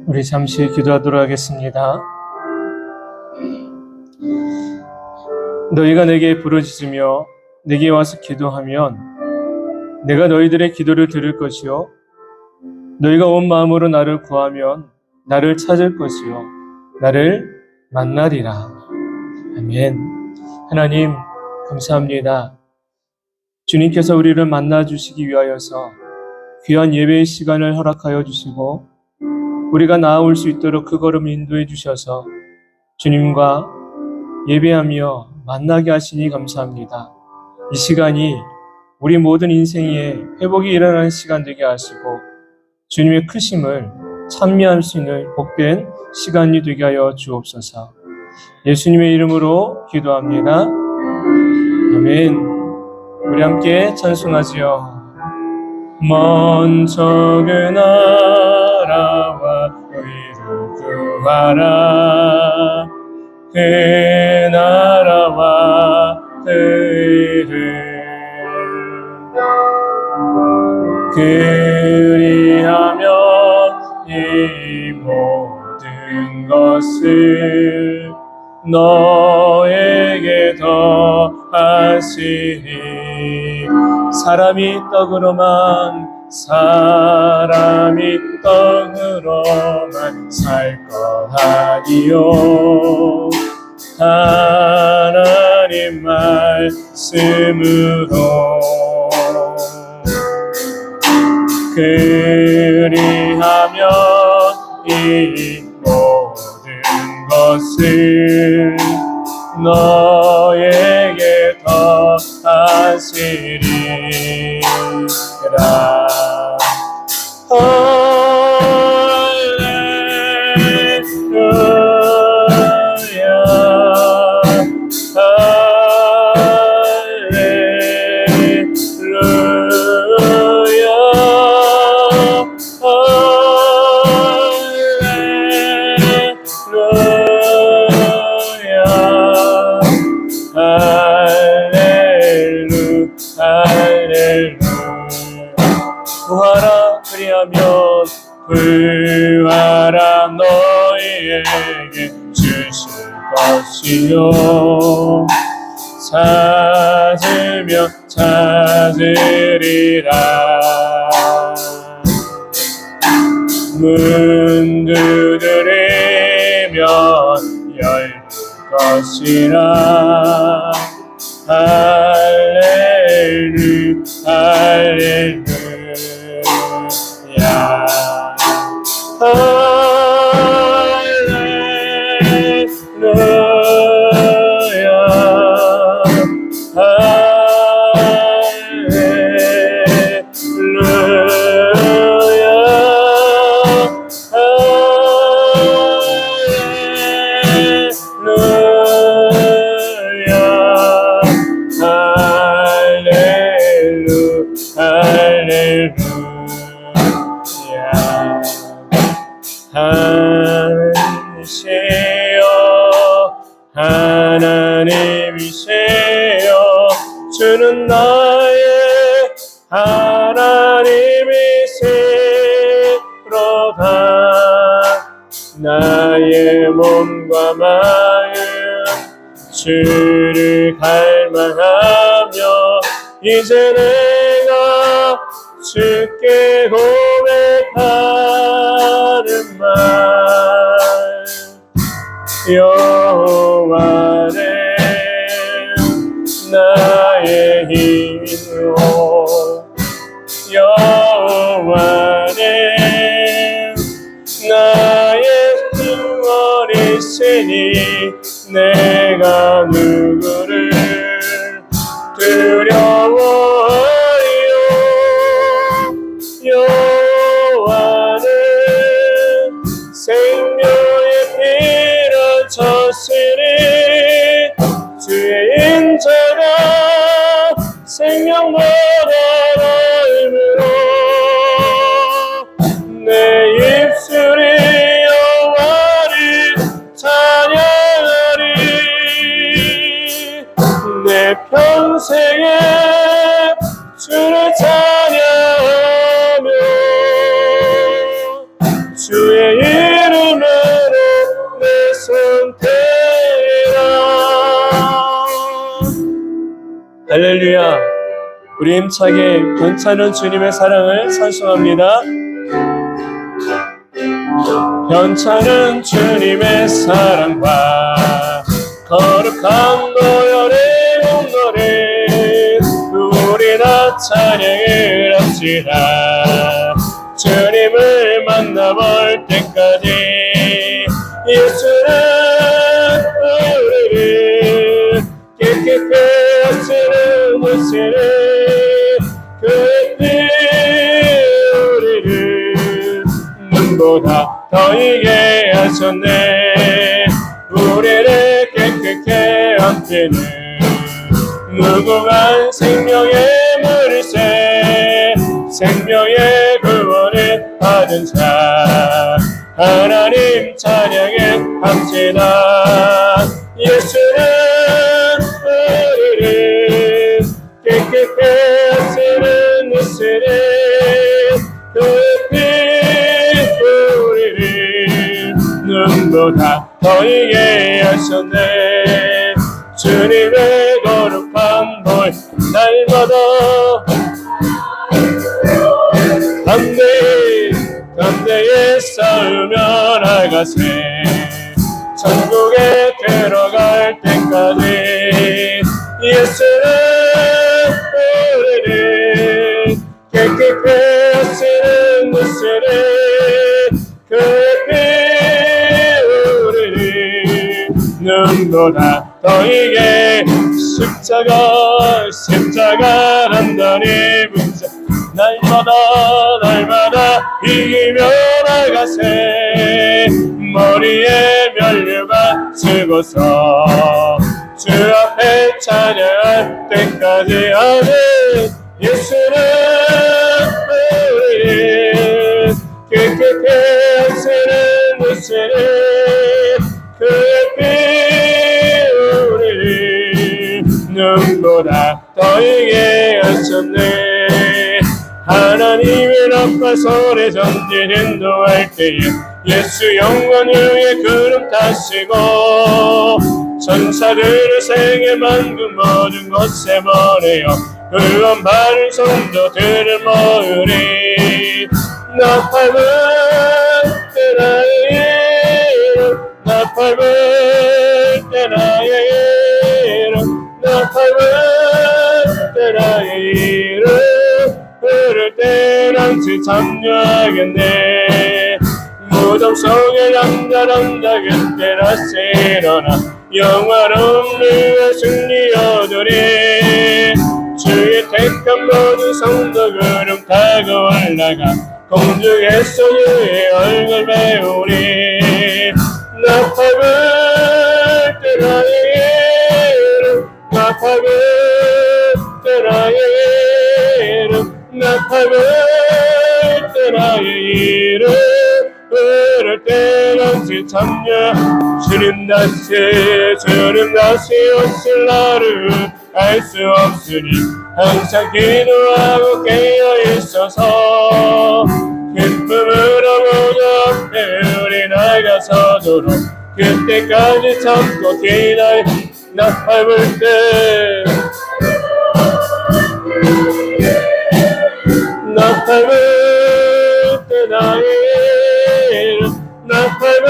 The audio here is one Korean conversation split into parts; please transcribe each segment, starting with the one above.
우리 잠시 기도하도록 하겠습니다. 너희가 내게 부르짖으며 내게 와서 기도하면 내가 너희들의 기도를 들을 것이요 너희가 온 마음으로 나를 구하면 나를 찾을 것이요 나를 만나리라. 아멘. 하나님 감사합니다. 주님께서 우리를 만나주시기 위하여서 귀한 예배의 시간을 허락하여 주시고 우리가 나아올 수 있도록 그 걸음 인도해 주셔서 주님과 예배하며 만나게 하시니 감사합니다. 이 시간이 우리 모든 인생에 회복이 일어나는 시간 되게 하시고 주님의 크심을 찬미할 수 있는 복된 시간이 되게 하여 주옵소서. 예수님의 이름으로 기도합니다. 아멘. 우리 함께 찬송하지요. 먼저 그 나라와 의를 구하라. 그 나라와 그 의를 그리하면 이 모든 것을 너에게 더하시니 사람이 떡으로만 살 것 아니요 하나님 말씀으로 그리하면 이 모든 것을 너에게 더하시리라. 구하라 그리하면 구하라 너희에게 주실 것이요 찾으면 찾으리라. 문 두드리면 열릴 것이라. 할렐루야 할렐루야 하나님이세요. 주는 나의 하나님이시로다. 나의 몸과 마음 주를 갈망하며 이제 내가 주께 고백하는 말 여호와는 나의 힘으로 여호와는 나의 수월이시니 내가 누구를 두려워하리요. 여호와는 생명의 피를 쳤으니 주의 인자가 생명보다 넓음으로 내 입술이 여호와 할렐루야. 우리 힘차게 괜찮은 주님의 사랑을 찬송합니다. 변찮은 주님의 사랑과 거룩한 보혈의 공로를 우리 다 찬양을 합시다. 주님을 만나볼 때까지 예수는 우리를 깨끗게 하시는 모습을 그의 피 우리를 눈보다 더 이게 하셨네. 우리를 깨끗게 함께는 무궁한 생명의 물새 생명의 구원을 받은 자 하나님 찬양해 합시다. 예수는 우리를 깨끗게 하시는 모습을 그의 피 우리를 눈보다 더 이게 하셨네. 주님의 거룩한 볼 날마다 담대히 싸우며 나가세. 천국에 들어갈 때까지 예수는 우리를 깨끗게 하시는 모습을 그의 피 우리를 눈보다 더 이게 십자가 단단히 붙자 날마다 이기며 나가세. 머리에 면류관 쓰고서 주 앞에 찬양할 때까지 아멘. 예수는 우리를 깨끗게 하시는 모습을 그의 피 우리를 눈보다 더 이게 하셨네. 하나님의 나팔 소리 전진 인도할 때에 예수 영광 위에 구름 타시고 천사들을 세계 만국 모든 곳에 보내어 의원 바른 성도들을 모으리. 나팔 불 나의 이름 나팔 불 나의 이름 나팔 불 나의 이름 부를 때 랑치 참여하겠네. 무덤 속에 남자란다 그때 다시 일어나 영화로운 누가 승리 얻으리. 주의 택한 모든 성도 구름 타고 올라가 공중에서 주의 얼굴 배우리. 나팔 불 때 나의 이름 나팔 불 때 나의 이름 나팔 불 때 나의 이름 부를 때 랑치 참여. 주님 다시 오실 날을 알 수 없으니 항상 기도하고 깨어있어서 기쁨으로 모두 앞에 우리 나가서도록 그때까지 참고 기다려. 나팔 불 때 나팔 불 때 나의 이름 나팔 불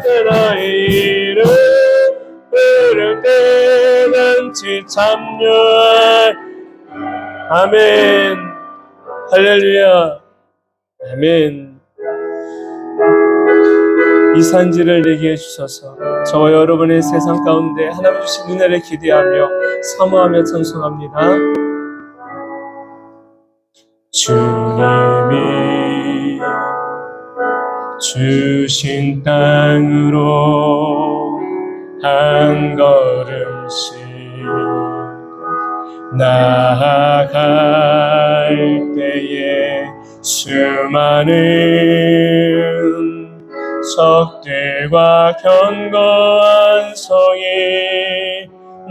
때 나의 이름 부를 때 랑치 참여할. 아멘. 할렐루야. 아멘. 이 산지를 내게 해주셔서 저와 여러분의 세상 가운데 하나님 주신 은혜를 기대하며 사모하며 찬송합니다. 주님이 주신 땅으로 한 걸음씩 나아갈 때에 수많은 적들과 견고한 성이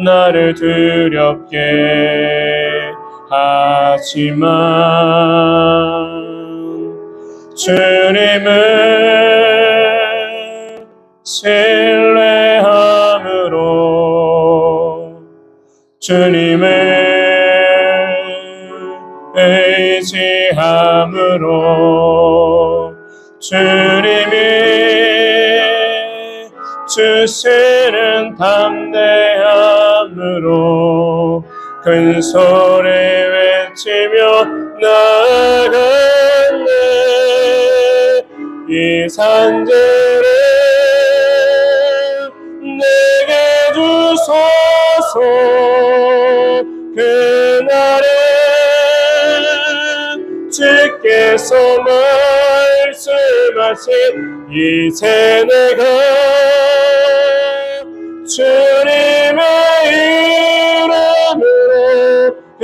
나를 두렵게 하지만 주님을 신뢰함으로 주님을 의지함으로 주님이 주시는 담대함으로 큰 소리 외치며 나아갈래. 이 산지를 내게 주소서. 그날에 주께서 말씀하신 이제 내가 주님의 이름으로 그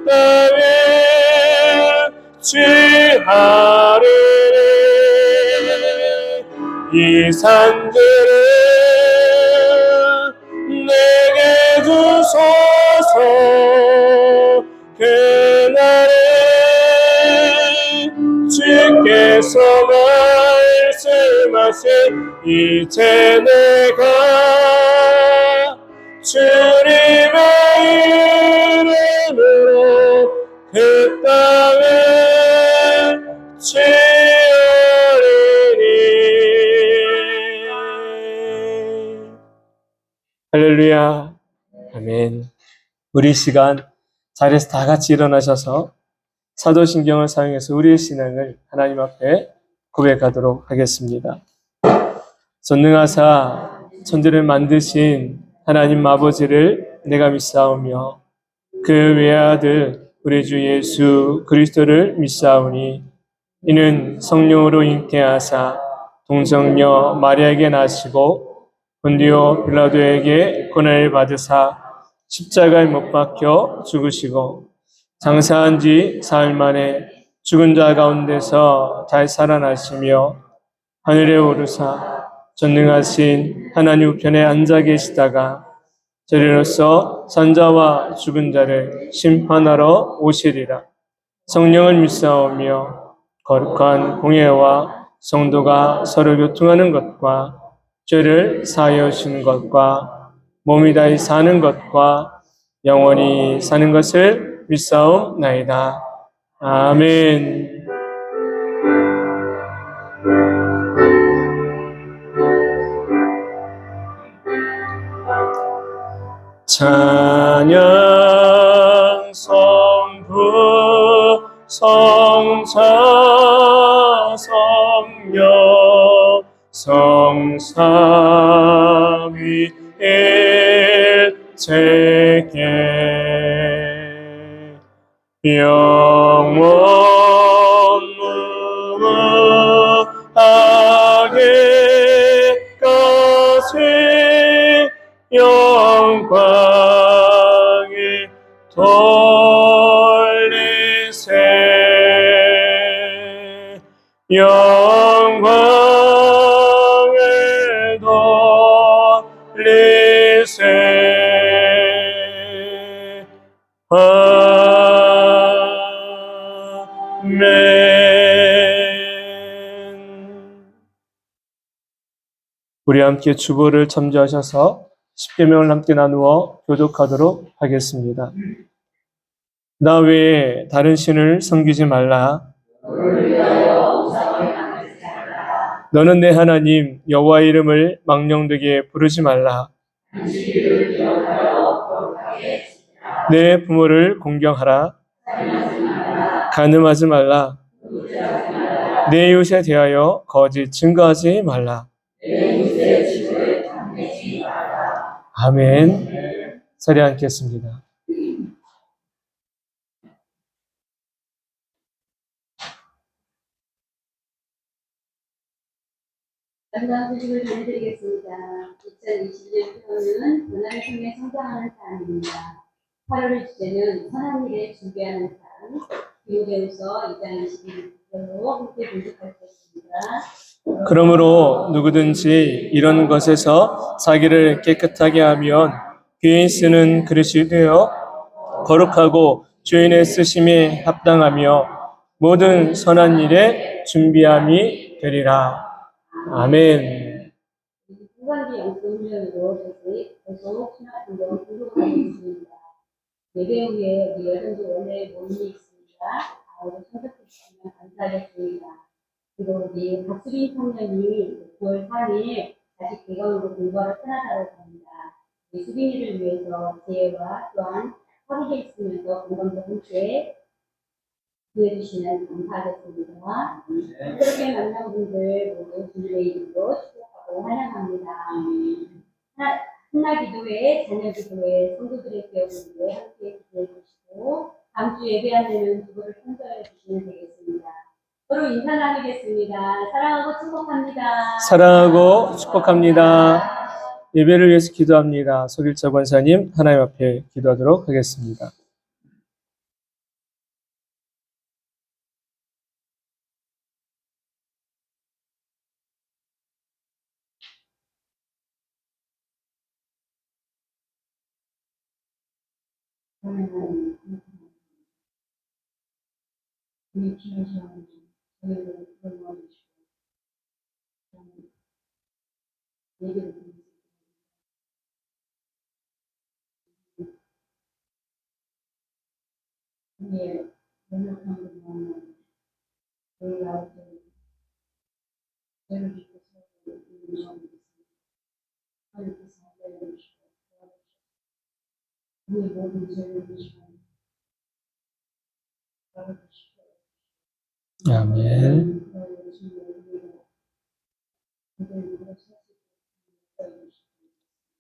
땅에 취하리니 이 산들을 내게 주소서. 그날에 주께서 말씀하신 이제 내가 주님의 이름으로 그 땅에 취하리니. 할렐루야. 아멘. 우리 시간 자리에서 다 같이 일어나셔서 사도신경을 사용해서 우리의 신앙을 하나님 앞에 고백하도록 하겠습니다. 전능하사 천지를 만드신 하나님 아버지를 내가 믿사오며 그 외아들 우리 주 예수 그리스도를 믿사오니 이는 성령으로 잉태하사 동정녀 마리아에게 나시고 본디오 빌라도에게 고난을 받으사 십자가에 못 박혀 죽으시고 장사한 지 사흘 만에 죽은 자 가운데서 다시 살아나시며 하늘에 오르사 전능하신 하나님 우편에 앉아 계시다가 저리로서 산자와 죽은 자를 심판하러 오시리라. 성령을 믿사오며 거룩한 공예와 성도가 서로 교통하는 것과 죄를 사하여 주시는 것과 몸이 다시 사는 것과 영원히 사는 것을 믿사옵나이다. 아멘. 찬양 성부 성자 성령 성삼위일체계 영원 무하게까지 영광이 돌리세. 영광을 돌리세. 아멘. 우리 함께 주보를 첨지하셔서 십계명을 함께 나누어 교독하도록 하겠습니다. 나 외에 다른 신을 섬기지 말라. 너는 내 하나님 여호와의 이름을 망령되게 부르지 말라. 내 부모를 공경하라. 간음하지 말라. 내 이웃에 대하여 거짓 증거하지 말라. 아멘. 자리에 앉겠습니다. 감사한 소식을 전해드리겠습니다. 2021년은 고난을 통해 성장하는 삶입니다. 8월의 주제는 선한 일에 준비하는 삶, 디모데후서 2장 21절로 함께 분석하겠습니다. 그러므로 누구든지 이런 것에서 자기를 깨끗하게 하면 귀인 쓰는 그릇이 되어 거룩하고 주인의 쓰심에 합당하며 모든 선한 일에 준비함이 되리라. 아멘. 후반기 영성훈련으로 계속 신학 운동을 공부하고 있습니다. 예배 후에 우리 여성도 원래 모임이 있습니다. 오늘 참석해 주시면 감사하겠습니다. 그리고 우리 박수빈 청년이 9월 3일 다시 개강으로 공부하러 떠나다고 합니다. 우리 수빈이를 위해서 지혜와 또한 합의되어 있으면서 건강도 함께 기해주시면 감사하겠습니다. 그렇게 만난 분들 모두 주님의 이름으로 축복하고 환영합니다. 한나기도회, 자녀기도회, 성도들의 기업을 함께 기도해 주시고 다음 주 예배하는 주보를 선서해 주시면 되겠습니다. 서로 인사 나누겠습니다. 사랑하고 축복합니다. 사랑하고 축복합니다. 예배를 위해서 기도합니다. 소길자 권사님 하나님 앞에 기도하도록 하겠습니다. 우리 귀한 시간 저희를 도와주시고 예배를 드리겠습니다. 우리의 연약한 것만 저희 아버지 저희를 주셔서 인정하겠습니다. 하나님께서 알려주시고 우리의 모든 죄를 주시고 도와주시고 아멘.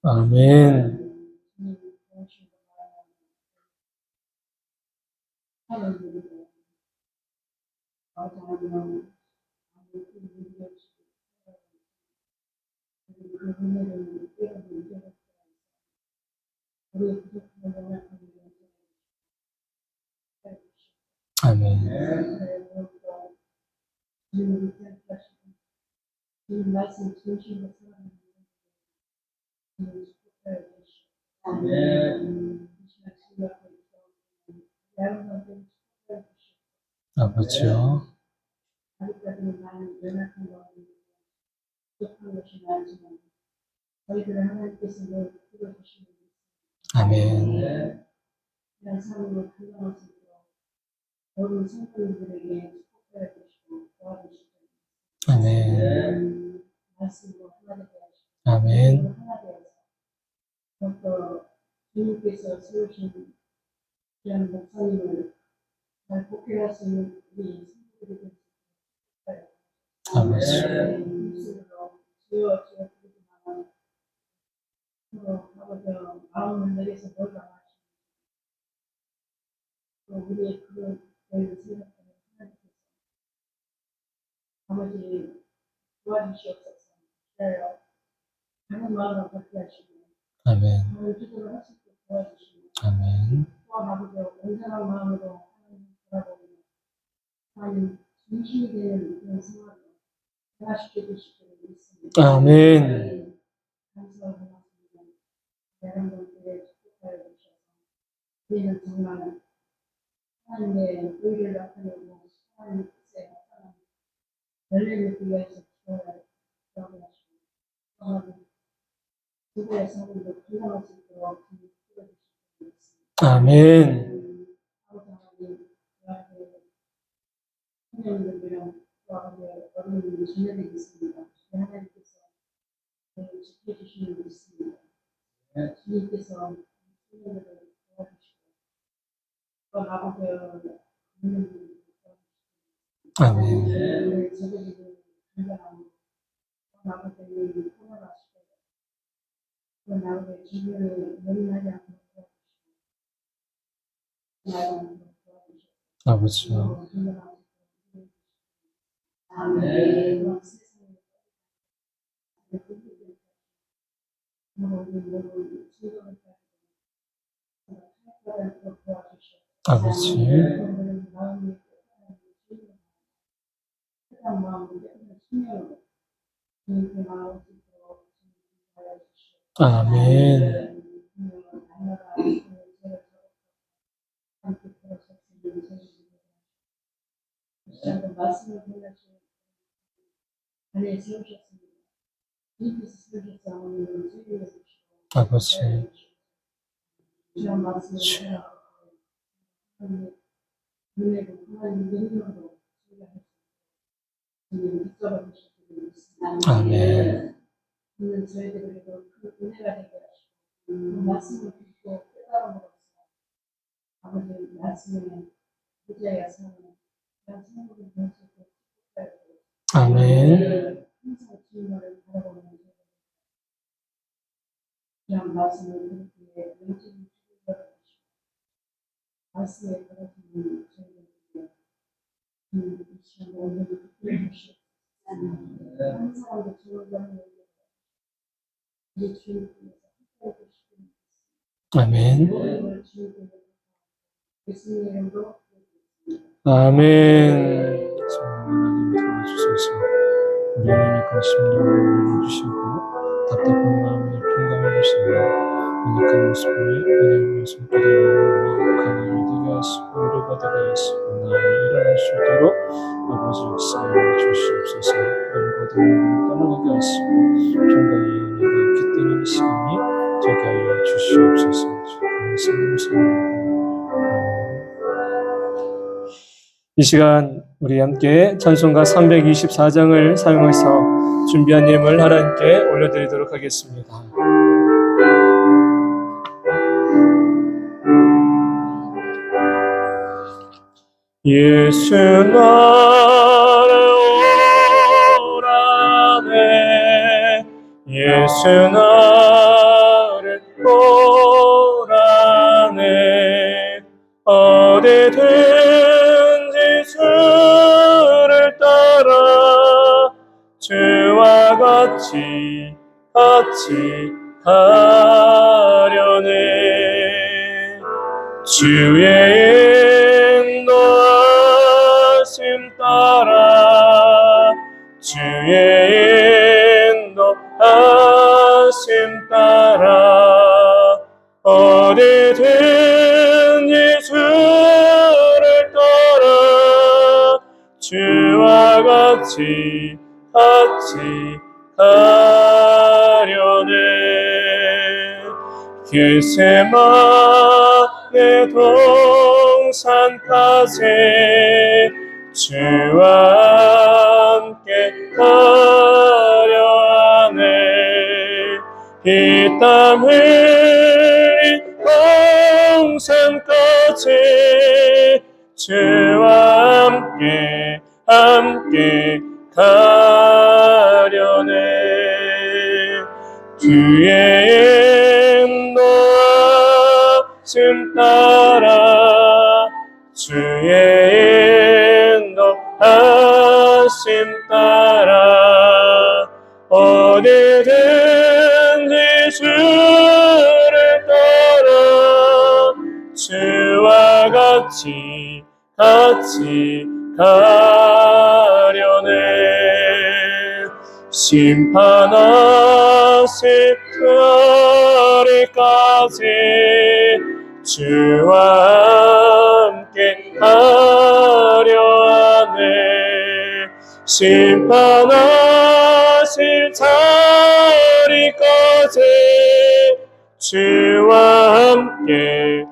아멘. 아멘. 말씀 중심으로 아멘. 아버지요. 아직까지는 많은 연약한 것이 부족한 것이 많지만 저희들은 하나님께서 늘 풀어주시는 아멘. 이런 삶으로 건강할 수 있도록 모든 성도님들에게 축복해 주시고 도와주시고 아멘. 말씀으로 하나 되게 하시고 아멘. 하나 되어서 더욱더 주님께서 세우신 이런 목사님을 잘 복귀할 수 있는 우리 성도들이 될 수 있도록 아버지. 입술로 주여 주여 부르지만 서로 아버지 마음을 내려서 뭘까 하시고 또 우리의 그런 저희를 생각하는 하나님께서 아버지 도와주시옵소서. 기다려 하는 마음을 갖게 하시고 아멘. 오늘 기도를 하실 때 도와주시고 아멘. 또한 아버지 온전한 마음으로 하나님 바라보고 하나님 중심이 되는 그런 생활을 변화시켜 주시기를 믿습니다. 아멘. 감사하고 고맙습니다. 여러분들께 축복하여 주셔서 우리는 정말 하나님의 의를 나타내고 하나님의 뜻에 나타나는 열매를 위해서 기도하여 하시고 또한 누구의 삶도 건강할 수 있도록 기도해 주시기 바랍니다. 아멘. 아버지 하나님, 저한테 청년들이랑 또 아버지 어린 자녀들이 있습니다. 하나님께서 저를 지켜주시는 분 있습니다. 주님께서 청년들을 도와주시고 또 아버지 청년들을 아멘. 저들이 건강하고 또 아버지를 통화하시고 또 아버지 주변에 연민하지 않고 도와주시고 아버지요. 아멘. 아버지. 아멘. 말씀을 전하시고 안에 세우셨습니다. 주님께서 세우셨사오니 저희를 주시고 아버지. 이런 말씀을 은혜로 하나님 능력으로 저희가 victory 믿습니다. 아멘. 오늘 저희들에게도 큰 은혜가 되게 하시고 말씀을 듣고 깨달음으로써 아버지 말씀에 의지하여서 그런 생각을 볼 수 있고 아멘. 항상 주님을 바라보는 그런 말씀을 듣기에 영적인 축복을 주시고 말씀에 따라서는 저희들에게 이 시간에 온전히 듣게 주시고 한 사람도 주님을 우리 주님께서 함께해 주시고 아멘. 주님께서 예수님 이름으로 아멘. 하나님 도와주소서. 우리 하나님과 심령을 열어주시고 답답한 마음에 평강을 주시고 연약한 모습에 하나님의 손길이 강함이 되게 하시고 위로가 되게 하시고 나음이 일어날 수 있도록 아버지 역사를 주시옵소서. 그런 모든 일들을 떠나가게 하시고 평강의 은혜가 깃드는 시간이 되게 하여 주시옵소서. 감사합니다. 이 시간 우리 함께 찬송가 324장을 사용해서 준비한 예물 하나님께 올려드리도록 하겠습니다. 예수 나를 오라네 예수 나를 오라네 어디든지 주를 따라 주와 같이 가려네 주의 인도하심 따라 주의 인도하심 따라 어디든지 주를 따라 주와 같이 가려네 겟세마네 동산까지 주와 함께 가려 하네 이 땀 흘린 동산까지 주와 함께 가려네 주의 인도하심 따라 주의 인도하심 따라 어디든지 주를 따라 주와 같이 가려네 심판하실 그날까지 주와 함께 가려 하네 심판하실 자리까지 주와 함께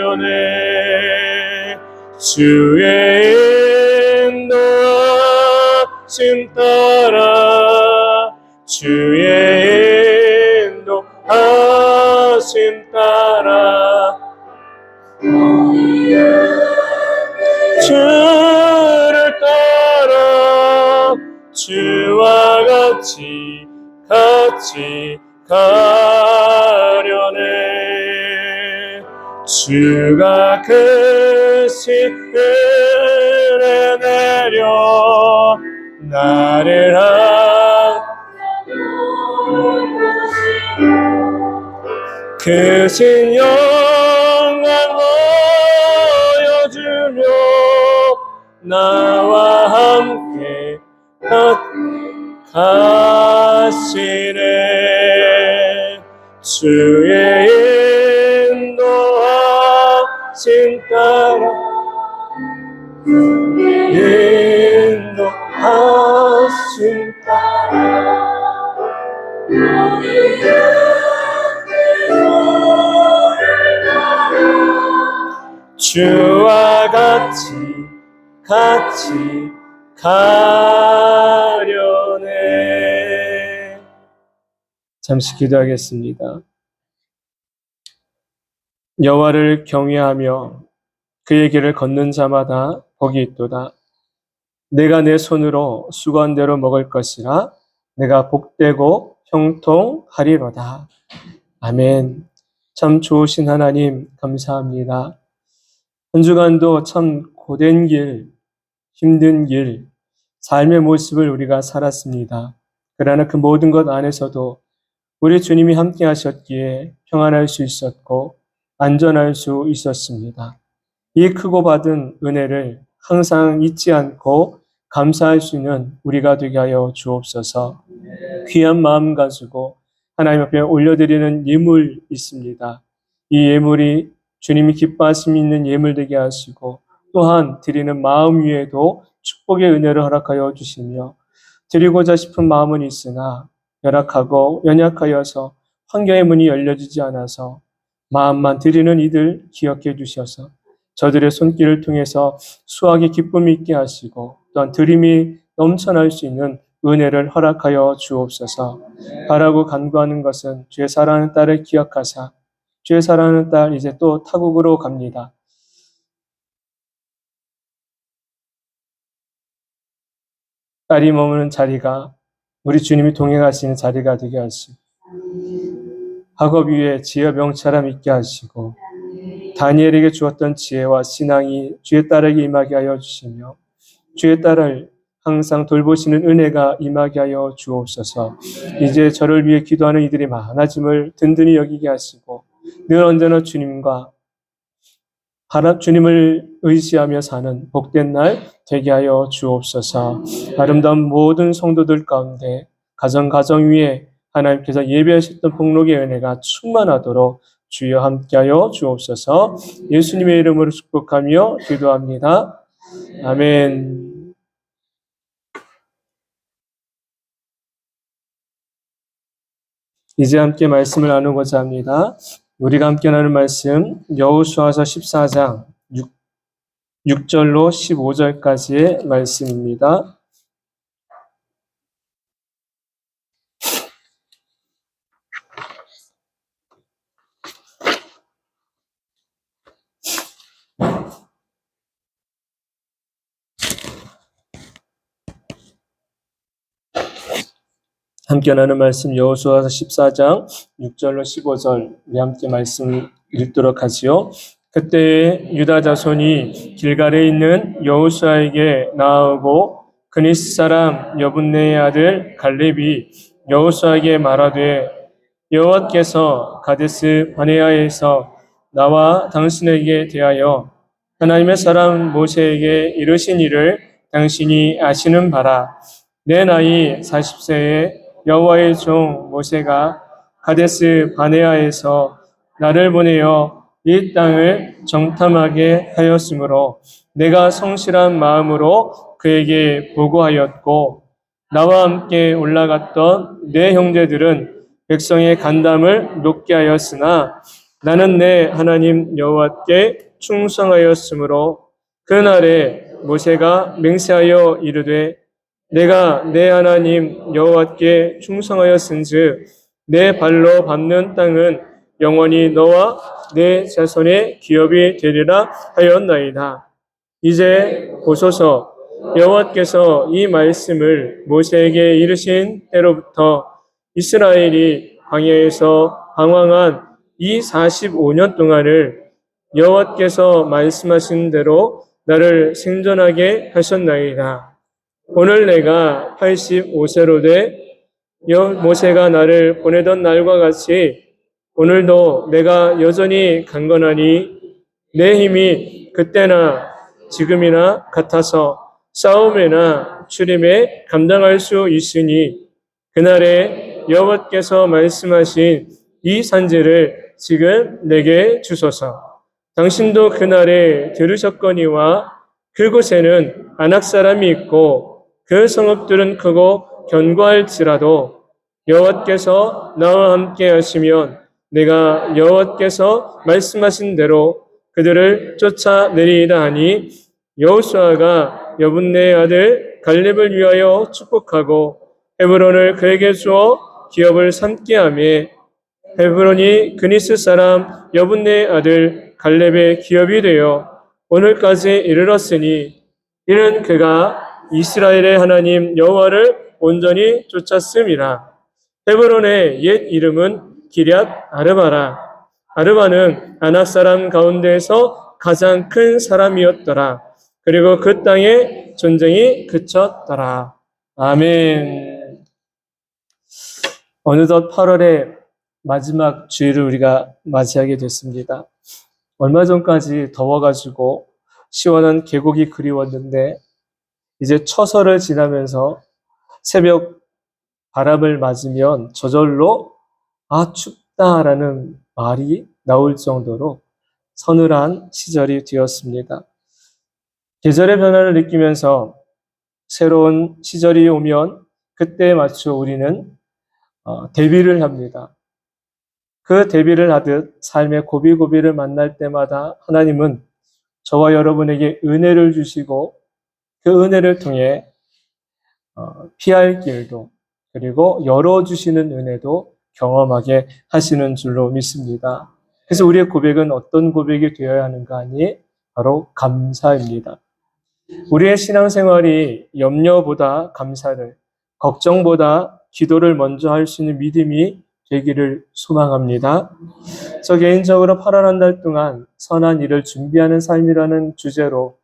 가려네 주의 인도하심 따라 주의 인도하심 따라 주를 따라 주와 같이 가려네 주가 크신 은혜 내려 나를 크신 영광 보여주며 나와 함께 가시네 주의 인도하심 따라 인도하심 따라 주와 같이 가려네. 잠시 기도하겠습니다. 여호와를 경외하며 그의 길을 걷는 자마다 복이 있도다. 내가 내 손으로 수고한 대로 먹을 것이라. 내가 복되고 형통하리로다. 아멘. 참 좋으신 하나님 감사합니다. 한 주간도 참 고된 길, 힘든 길, 삶의 모습을 우리가 살았습니다. 그러나 그 모든 것 안에서도 우리 주님이 함께 하셨기에 평안할 수 있었고 안전할 수 있었습니다. 이 크고 받은 은혜를 항상 잊지 않고 감사할 수 있는 우리가 되게 하여 주옵소서. 귀한 마음 가지고 하나님 앞에 올려드리는 예물 있습니다. 이 예물이 주님이 기뻐하심 있는 예물 되게 하시고 또한 드리는 마음 위에도 축복의 은혜를 허락하여 주시며 드리고자 싶은 마음은 있으나 열악하고 연약하여서 환경의 문이 열려지지 않아서 마음만 드리는 이들 기억해 주셔서 저들의 손길을 통해서 수확의 기쁨이 있게 하시고 또한 드림이 넘쳐날 수 있는 은혜를 허락하여 주옵소서. 바라고 간구하는 것은 주의 사랑하는 딸을 기억하사 주의 사랑하는 딸 이제 또 타국으로 갑니다. 딸이 머무는 자리가 우리 주님이 동행하시는 자리가 되게 하시고 학업 위에 지혜 명철함 있게 하시고 다니엘에게 주었던 지혜와 신앙이 주의 딸에게 임하게 하여 주시며 주의 딸을 항상 돌보시는 은혜가 임하게 하여 주옵소서. 이제 저를 위해 기도하는 이들이 많아짐을 든든히 여기게 하시고 늘 언제나 주님을 의지하며 사는 복된 날 되게 하여 주옵소서. 아름다운 모든 성도들 가운데 가정 위에 하나님께서 예배하셨던 복록의 은혜가 충만하도록 주여 함께하여 주옵소서. 예수님의 이름으로 축복하며 기도합니다. 아멘. 이제 함께 말씀을 나누고자 합니다. 우리가 함께 나눌 말씀 여호수아서 14장 6절로 15절까지의 말씀입니다. 함께 나누는 말씀 여호수아서 14장 6절로 15절 우리 함께 말씀 읽도록 하지요. 그때 유다 자손이 길갈에 있는 여호수아에게 나아오고 그니스 사람 여분네의 아들 갈렙이 여호수아에게 말하되 여호와께서 가데스 바네아에서 나와 당신에게 대하여 하나님의 사람 모세에게 이르신 일을 당신이 아시는 바라. 내 나이 40세에 여호와의 종 모세가 가데스 바네아에서 나를 보내어 이 땅을 정탐하게 하였으므로 내가 성실한 마음으로 그에게 보고하였고 나와 함께 올라갔던 내 형제들은 백성의 간담을 높게 하였으나 나는 내 하나님 여호와께 충성하였으므로 그날에 모세가 맹세하여 이르되 내가 내 하나님 여호와께 충성하였은즉 내 발로 밟는 땅은 영원히 너와 내 자손의 기업이 되리라 하였나이다. 이제 보소서 여호와께서 이 말씀을 모세에게 이르신 때로부터 이스라엘이 광야에서 방황한 이 45년 동안을 여호와께서 말씀하신 대로 나를 생존하게 하셨나이다. 오늘 내가 85세로 돼 모세가 나를 보내던 날과 같이 오늘도 내가 여전히 강건하니 내 힘이 그때나 지금이나 같아서 싸움이나 추림에 감당할 수 있으니 그날에 여호와께서 말씀하신 이 산지를 지금 내게 주소서. 당신도 그날에 들으셨거니와 그곳에는 아낙 사람이 있고 그 성읍들은 크고 견고할지라도 여호와께서 나와 함께 하시면 내가 여호와께서 말씀하신 대로 그들을 쫓아내리이다 하니 여호수아가 여분네의 아들 갈렙을 위하여 축복하고 헤브론을 그에게 주어 기업을 삼게 하며 헤브론이 그니스 사람 여분네의 아들 갈렙의 기업이 되어 오늘까지 이르렀으니 이는 그가 이스라엘의 하나님 여호와를 온전히 쫓았음이라. 헤브론의 옛 이름은 기럇 아르바라. 아르바는 아낙 사람 가운데에서 가장 큰 사람이었더라. 그리고 그 땅에 전쟁이 그쳤더라. 아멘. 어느덧 8월의 마지막 주일을 우리가 맞이하게 됐습니다. 얼마 전까지 더워가지고 시원한 계곡이 그리웠는데 이제 처서를 지나면서 새벽 바람을 맞으면 저절로 춥다라는 말이 나올 정도로 서늘한 시절이 되었습니다. 계절의 변화를 느끼면서 새로운 시절이 오면 그때에 맞춰 우리는 대비를 합니다. 그 대비를 하듯 삶의 고비고비를 만날 때마다 하나님은 저와 여러분에게 은혜를 주시고 그 은혜를 통해 피할 길도 그리고 열어주시는 은혜도 경험하게 하시는 줄로 믿습니다. 그래서 우리의 고백은 어떤 고백이 되어야 하는가 하니 바로 감사입니다. 우리의 신앙생활이 염려보다 감사를, 걱정보다 기도를 먼저 할 수 있는 믿음이 되기를 소망합니다. 저 개인적으로 8월 한 달 동안 선한 일을 준비하는 삶이라는 주제로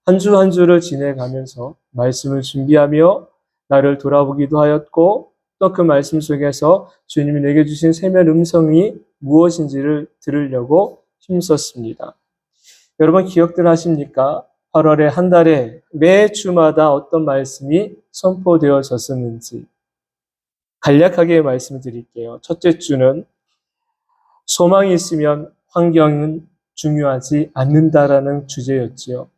한 주 한 주를 지내가면서 말씀을 준비하며 나를 돌아보기도 하였고 또 그 말씀 속에서 주님이 내게 주신 세면 음성이 무엇인지를 들으려고 힘썼습니다. 여러분 기억들 하십니까? 8월의 한 달에 매 주마다 어떤 말씀이 선포되어졌었는지 간략하게 말씀드릴게요. 첫째 주는 소망이 있으면 환경은 중요하지 않는다라는 주제였지요.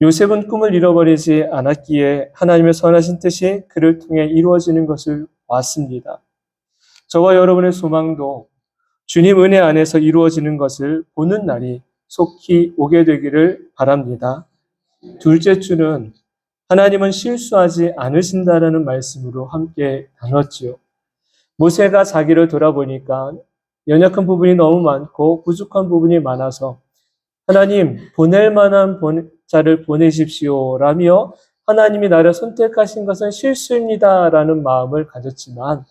요셉은 꿈을 잃어버리지 않았기에 하나님의 선하신 뜻이 그를 통해 이루어지는 것을 봤습니다. 저와 여러분의 소망도 주님 은혜 안에서 이루어지는 것을 보는 날이 속히 오게 되기를 바랍니다. 둘째 주는 하나님은 실수하지 않으신다라는 말씀으로 함께 나눴지요. 모세가 자기를 돌아보니까 연약한 부분이 너무 많고 부족한 부분이 많아서 하나님 보낼 만한 자를 보내십시오라며 하나님이 나를 선택하신 것은 실수입니다라는 마음을 가졌지만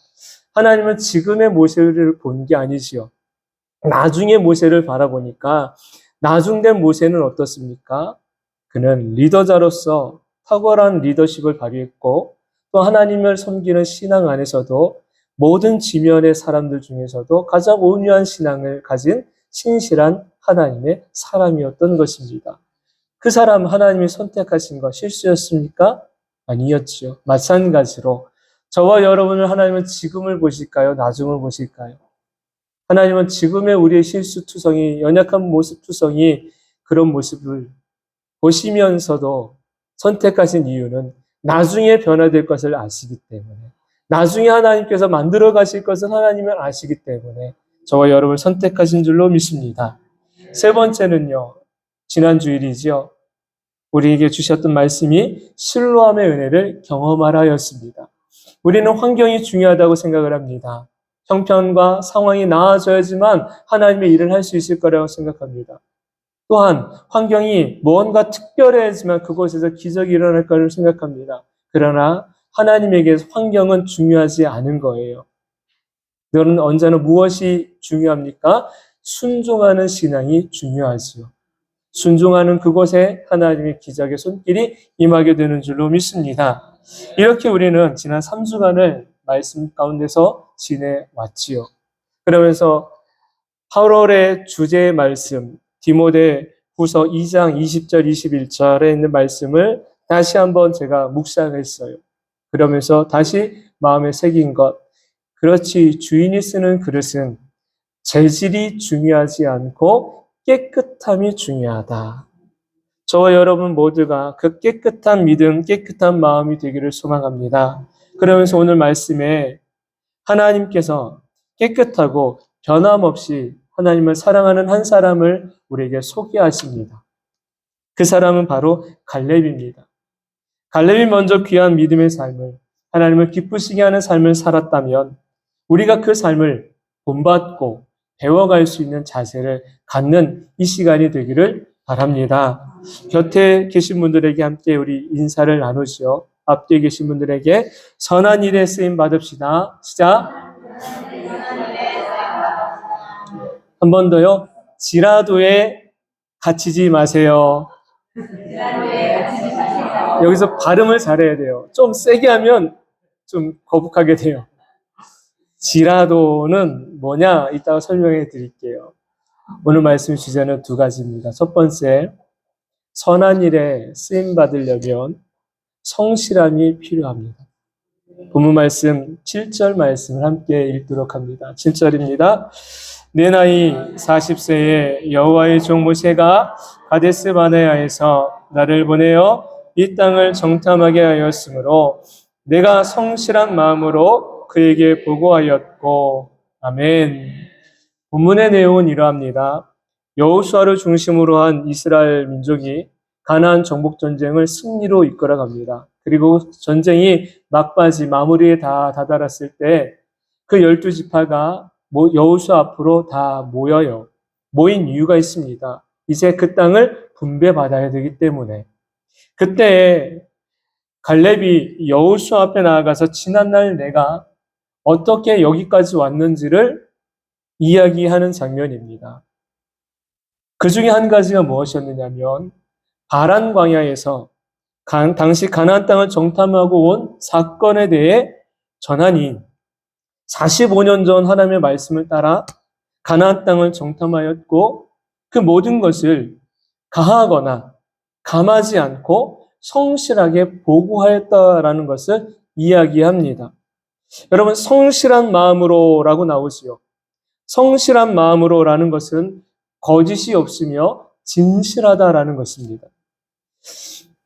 하나님은 지금의 모세를 본 게 아니지요. 나중에 모세를 바라보니까 나중된 모세는 어떻습니까? 그는 리더자로서 탁월한 리더십을 발휘했고 또 하나님을 섬기는 신앙 안에서도 모든 지면의 사람들 중에서도 가장 온유한 신앙을 가진 신실한 하나님의 사람이었던 것입니다. 그 사람 하나님이 선택하신 것 실수였습니까? 아니었지요. 마찬가지로 저와 여러분을 하나님은 지금을 보실까요? 나중을 보실까요? 하나님은 지금의 우리의 실수투성이 연약한 모습투성이 그런 모습을 보시면서도 선택하신 이유는 나중에 변화될 것을 아시기 때문에 나중에 하나님께서 만들어 가실 것을 하나님은 아시기 때문에 저와 여러분을 선택하신 줄로 믿습니다. 세 번째는요. 지난 주일이지요. 우리에게 주셨던 말씀이 실로암의 은혜를 경험하라였습니다. 우리는 환경이 중요하다고 생각을 합니다. 형편과 상황이 나아져야지만 하나님의 일을 할 수 있을 거라고 생각합니다. 또한 환경이 무언가 특별해야지만 그곳에서 기적이 일어날 거라고 생각합니다. 그러나 하나님에게 환경은 중요하지 않은 거예요. 너는 언제나 무엇이 중요합니까? 순종하는 신앙이 중요하지요. 순종하는 그곳에 하나님의 기적의 손길이 임하게 되는 줄로 믿습니다. 이렇게 우리는 지난 3주간을 말씀 가운데서 지내왔지요. 그러면서 8월의 주제의 말씀, 디모데 후서 2장 20절 21절에 있는 말씀을 다시 한번 제가 묵상했어요. 그러면서 다시 마음에 새긴 것, 그렇지 주인이 쓰는 그릇은 재질이 중요하지 않고 깨끗함이 중요하다. 저와 여러분 모두가 그 깨끗한 믿음, 깨끗한 마음이 되기를 소망합니다. 그러면서 오늘 말씀에 하나님께서 깨끗하고 변함없이 하나님을 사랑하는 한 사람을 우리에게 소개하십니다. 그 사람은 바로 갈렙입니다. 갈렙이 먼저 귀한 믿음의 삶을, 하나님을 기쁘시게 하는 삶을 살았다면 우리가 그 삶을 본받고 배워갈 수 있는 자세를 갖는 이 시간이 되기를 바랍니다. 곁에 계신 분들에게 함께 우리 인사를 나누시오. 앞뒤에 계신 분들에게 선한 일에 쓰임 받읍시다. 시작. 한 번 더요. 지라도에 갇히지 마세요. 여기서 발음을 잘해야 돼요. 좀 세게 하면 좀 거북하게 돼요. 지라도는 뭐냐? 이따가 설명해 드릴게요. 오늘 말씀 주제는 두 가지입니다. 첫 번째, 선한 일에 쓰임 받으려면 성실함이 필요합니다. 본문 말씀 7절 말씀을 함께 읽도록 합니다. 7절입니다. 내 나이 40세에 여호와의 종 모세가 가데스 바네아에서 나를 보내어 이 땅을 정탐하게 하였으므로 내가 성실한 마음으로 그에게 보고하였고. 아멘. 본문의 내용은 이러합니다. 여호수아를 중심으로 한 이스라엘 민족이 가나안 정복 전쟁을 승리로 이끌어갑니다. 그리고 전쟁이 막바지 마무리에 다 다다랐을 때 그 12지파가 여호수아 앞으로 다 모여요. 모인 이유가 있습니다. 이제 그 땅을 분배받아야 되기 때문에. 그때 갈렙이 여호수아 앞에 나아가서 지난날 내가 어떻게 여기까지 왔는지를 이야기하는 장면입니다. 그 중에 한 가지가 무엇이었느냐면 바란 광야에서 당시 가나안 땅을 정탐하고 온 사건에 대해 전하니 45년 전 하나님의 말씀을 따라 가나안 땅을 정탐하였고 그 모든 것을 가하거나 감하지 않고 성실하게 보고하였다라는 것을 이야기합니다. 여러분, 성실한 마음으로라고 나오지요. 성실한 마음으로라는 것은 거짓이 없으며 진실하다라는 것입니다.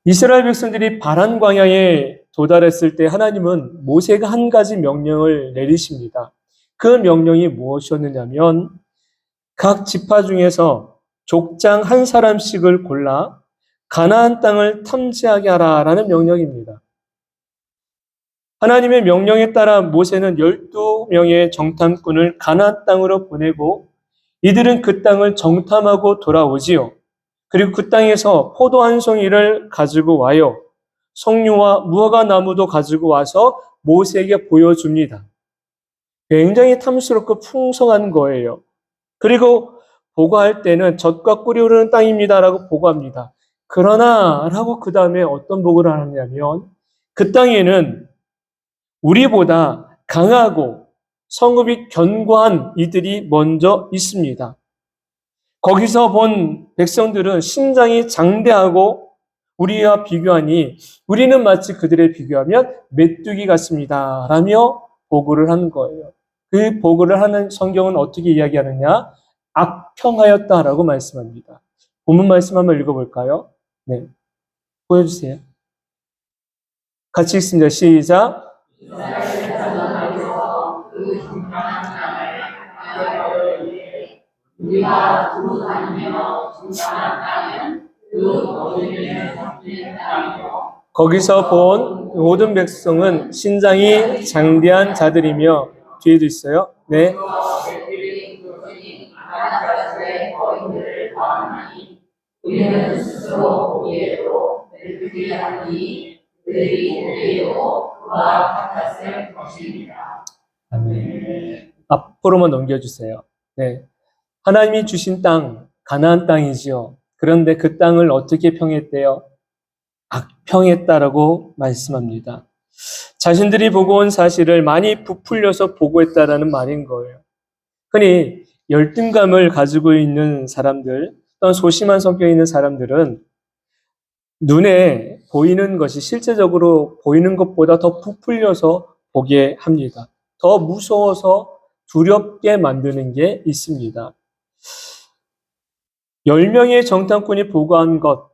이스라엘 백성들이 바란 광야에 도달했을 때 하나님은 모세가 한 가지 명령을 내리십니다. 그 명령이 무엇이었느냐면 각 지파 중에서 족장 한 사람씩을 골라 가나안 땅을 탐지하게 하라라는 명령입니다. 하나님의 명령에 따라 모세는 12명의 정탐꾼을 가나안 땅으로 보내고 이들은 그 땅을 정탐하고 돌아오지요. 그리고 그 땅에서 포도 한 송이를 가지고 와요. 석류와 무화과 나무도 가지고 와서 모세에게 보여줍니다. 굉장히 탐스럽고 풍성한 거예요. 그리고 보고할 때는 젖과 꿀이 흐르는 땅입니다라고 보고합니다. 그러나 라고 그 다음에 어떤 보고를 하느냐면 그 땅에는 우리보다 강하고 성읍이 견고한 이들이 먼저 있습니다. 거기서 본 백성들은 신장이 장대하고 우리와 비교하니 우리는 마치 그들에 비교하면 메뚜기 같습니다. 라며 보고를 하는 거예요. 그 보고를 하는 성경은 어떻게 이야기하느냐? 악평하였다라고 말씀합니다. 본문 말씀 한번 읽어볼까요? 네, 보여주세요. 같이 읽습니다. 시작. 우리가 두루 다니며 정탐한 땅은 그 모든 거기서 본 모든 백성은 신장이 장대한 자들이며 뒤에도 있어요. 네. 우리는 스스로 보기에도 메뚜기 같으니 그들이 보기에도 그와 같았을 것입니다. 아멘. 앞으로만 넘겨주세요. 네. 하나님이 주신 땅, 가나안 땅이지요. 그런데 그 땅을 어떻게 평했대요? 악평했다라고 말씀합니다. 자신들이 보고 온 사실을 많이 부풀려서 보고했다라는 말인 거예요. 흔히 열등감을 가지고 있는 사람들, 또는 소심한 성격이 있는 사람들은 눈에 보이는 것이 실제적으로 보이는 것보다 더 부풀려서 보게 합니다. 더 무서워서 두렵게 만드는 게 있습니다. 10명의 정탐꾼이 보고한 것,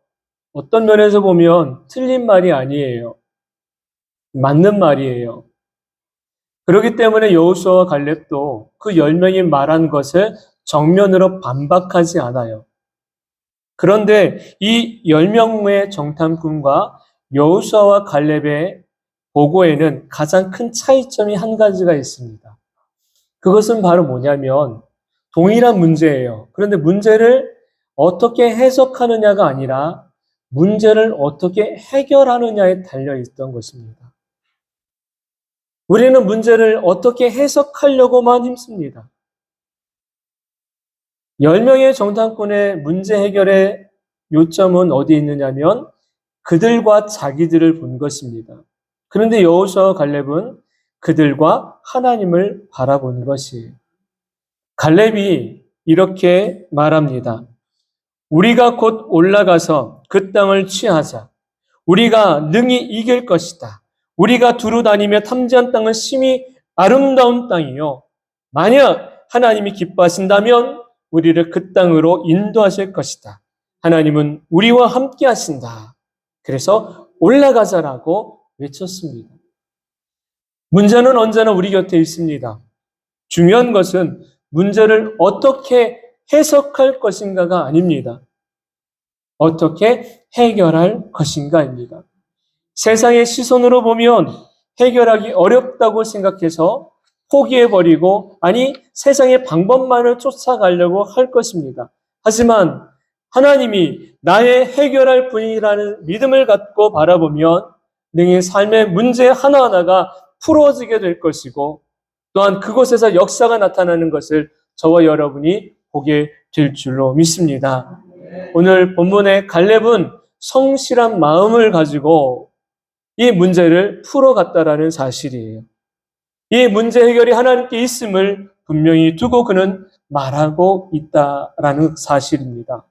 어떤 면에서 보면 틀린 말이 아니에요. 맞는 말이에요. 그렇기 때문에 여호수아와 갈렙도 그 10명이 말한 것을 정면으로 반박하지 않아요. 그런데 이 10명의 정탐꾼과 여호수아와 갈렙의 보고에는 가장 큰 차이점이 한 가지가 있습니다. 그것은 바로 뭐냐면 동일한 문제예요. 그런데 문제를 어떻게 해석하느냐가 아니라 문제를 어떻게 해결하느냐에 달려 있던 것입니다. 우리는 문제를 어떻게 해석하려고만 힘씁니다. 10명의 정탐꾼의 문제 해결의 요점은 어디에 있느냐면 그들과 자기들을 본 것입니다. 그런데 여호수아와 갈렙은 그들과 하나님을 바라보는 것이에요. 갈렙이 이렇게 말합니다. 우리가 곧 올라가서 그 땅을 취하자. 우리가 능히 이길 것이다. 우리가 두루 다니며 탐지한 땅은 심히 아름다운 땅이요. 만약 하나님이 기뻐하신다면 우리를 그 땅으로 인도하실 것이다. 하나님은 우리와 함께 하신다. 그래서 올라가자라고 외쳤습니다. 문제는 언제나 우리 곁에 있습니다. 중요한 것은 문제를 어떻게 해석할 것인가가 아닙니다. 어떻게 해결할 것인가입니다. 세상의 시선으로 보면 해결하기 어렵다고 생각해서 포기해버리고 아니 세상의 방법만을 쫓아가려고 할 것입니다. 하지만 하나님이 나의 해결할 분이라는 믿음을 갖고 바라보면 내 삶의 문제 하나하나가 풀어지게 될 것이고 또한 그곳에서 역사가 나타나는 것을 저와 여러분이 보게 될 줄로 믿습니다. 오늘 본문의 갈렙은 성실한 마음을 가지고 이 문제를 풀어갔다라는 사실이에요. 이 문제 해결이 하나님께 있음을 분명히 두고 그는 말하고 있다라는 사실입니다.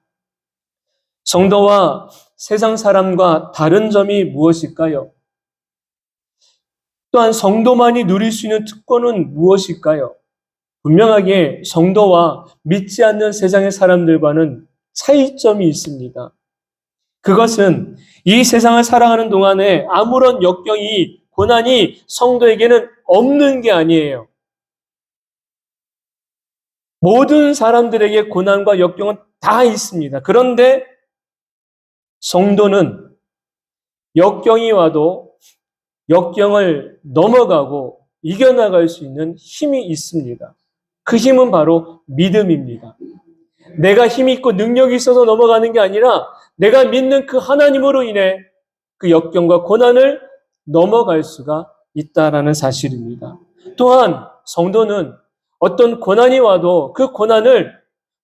성도와 세상 사람과 다른 점이 무엇일까요? 또한 성도만이 누릴 수 있는 특권은 무엇일까요? 분명하게 성도와 믿지 않는 세상의 사람들과는 차이점이 있습니다. 그것은 이 세상을 살아가는 동안에 아무런 역경이, 고난이 성도에게는 없는 게 아니에요. 모든 사람들에게 고난과 역경은 다 있습니다. 그런데 성도는 역경이 와도 역경을 넘어가고 이겨나갈 수 있는 힘이 있습니다. 그 힘은 바로 믿음입니다. 내가 힘이 있고 능력이 있어서 넘어가는 게 아니라 내가 믿는 그 하나님으로 인해 그 역경과 고난을 넘어갈 수가 있다라는 사실입니다. 또한 성도는 어떤 고난이 와도 그 고난을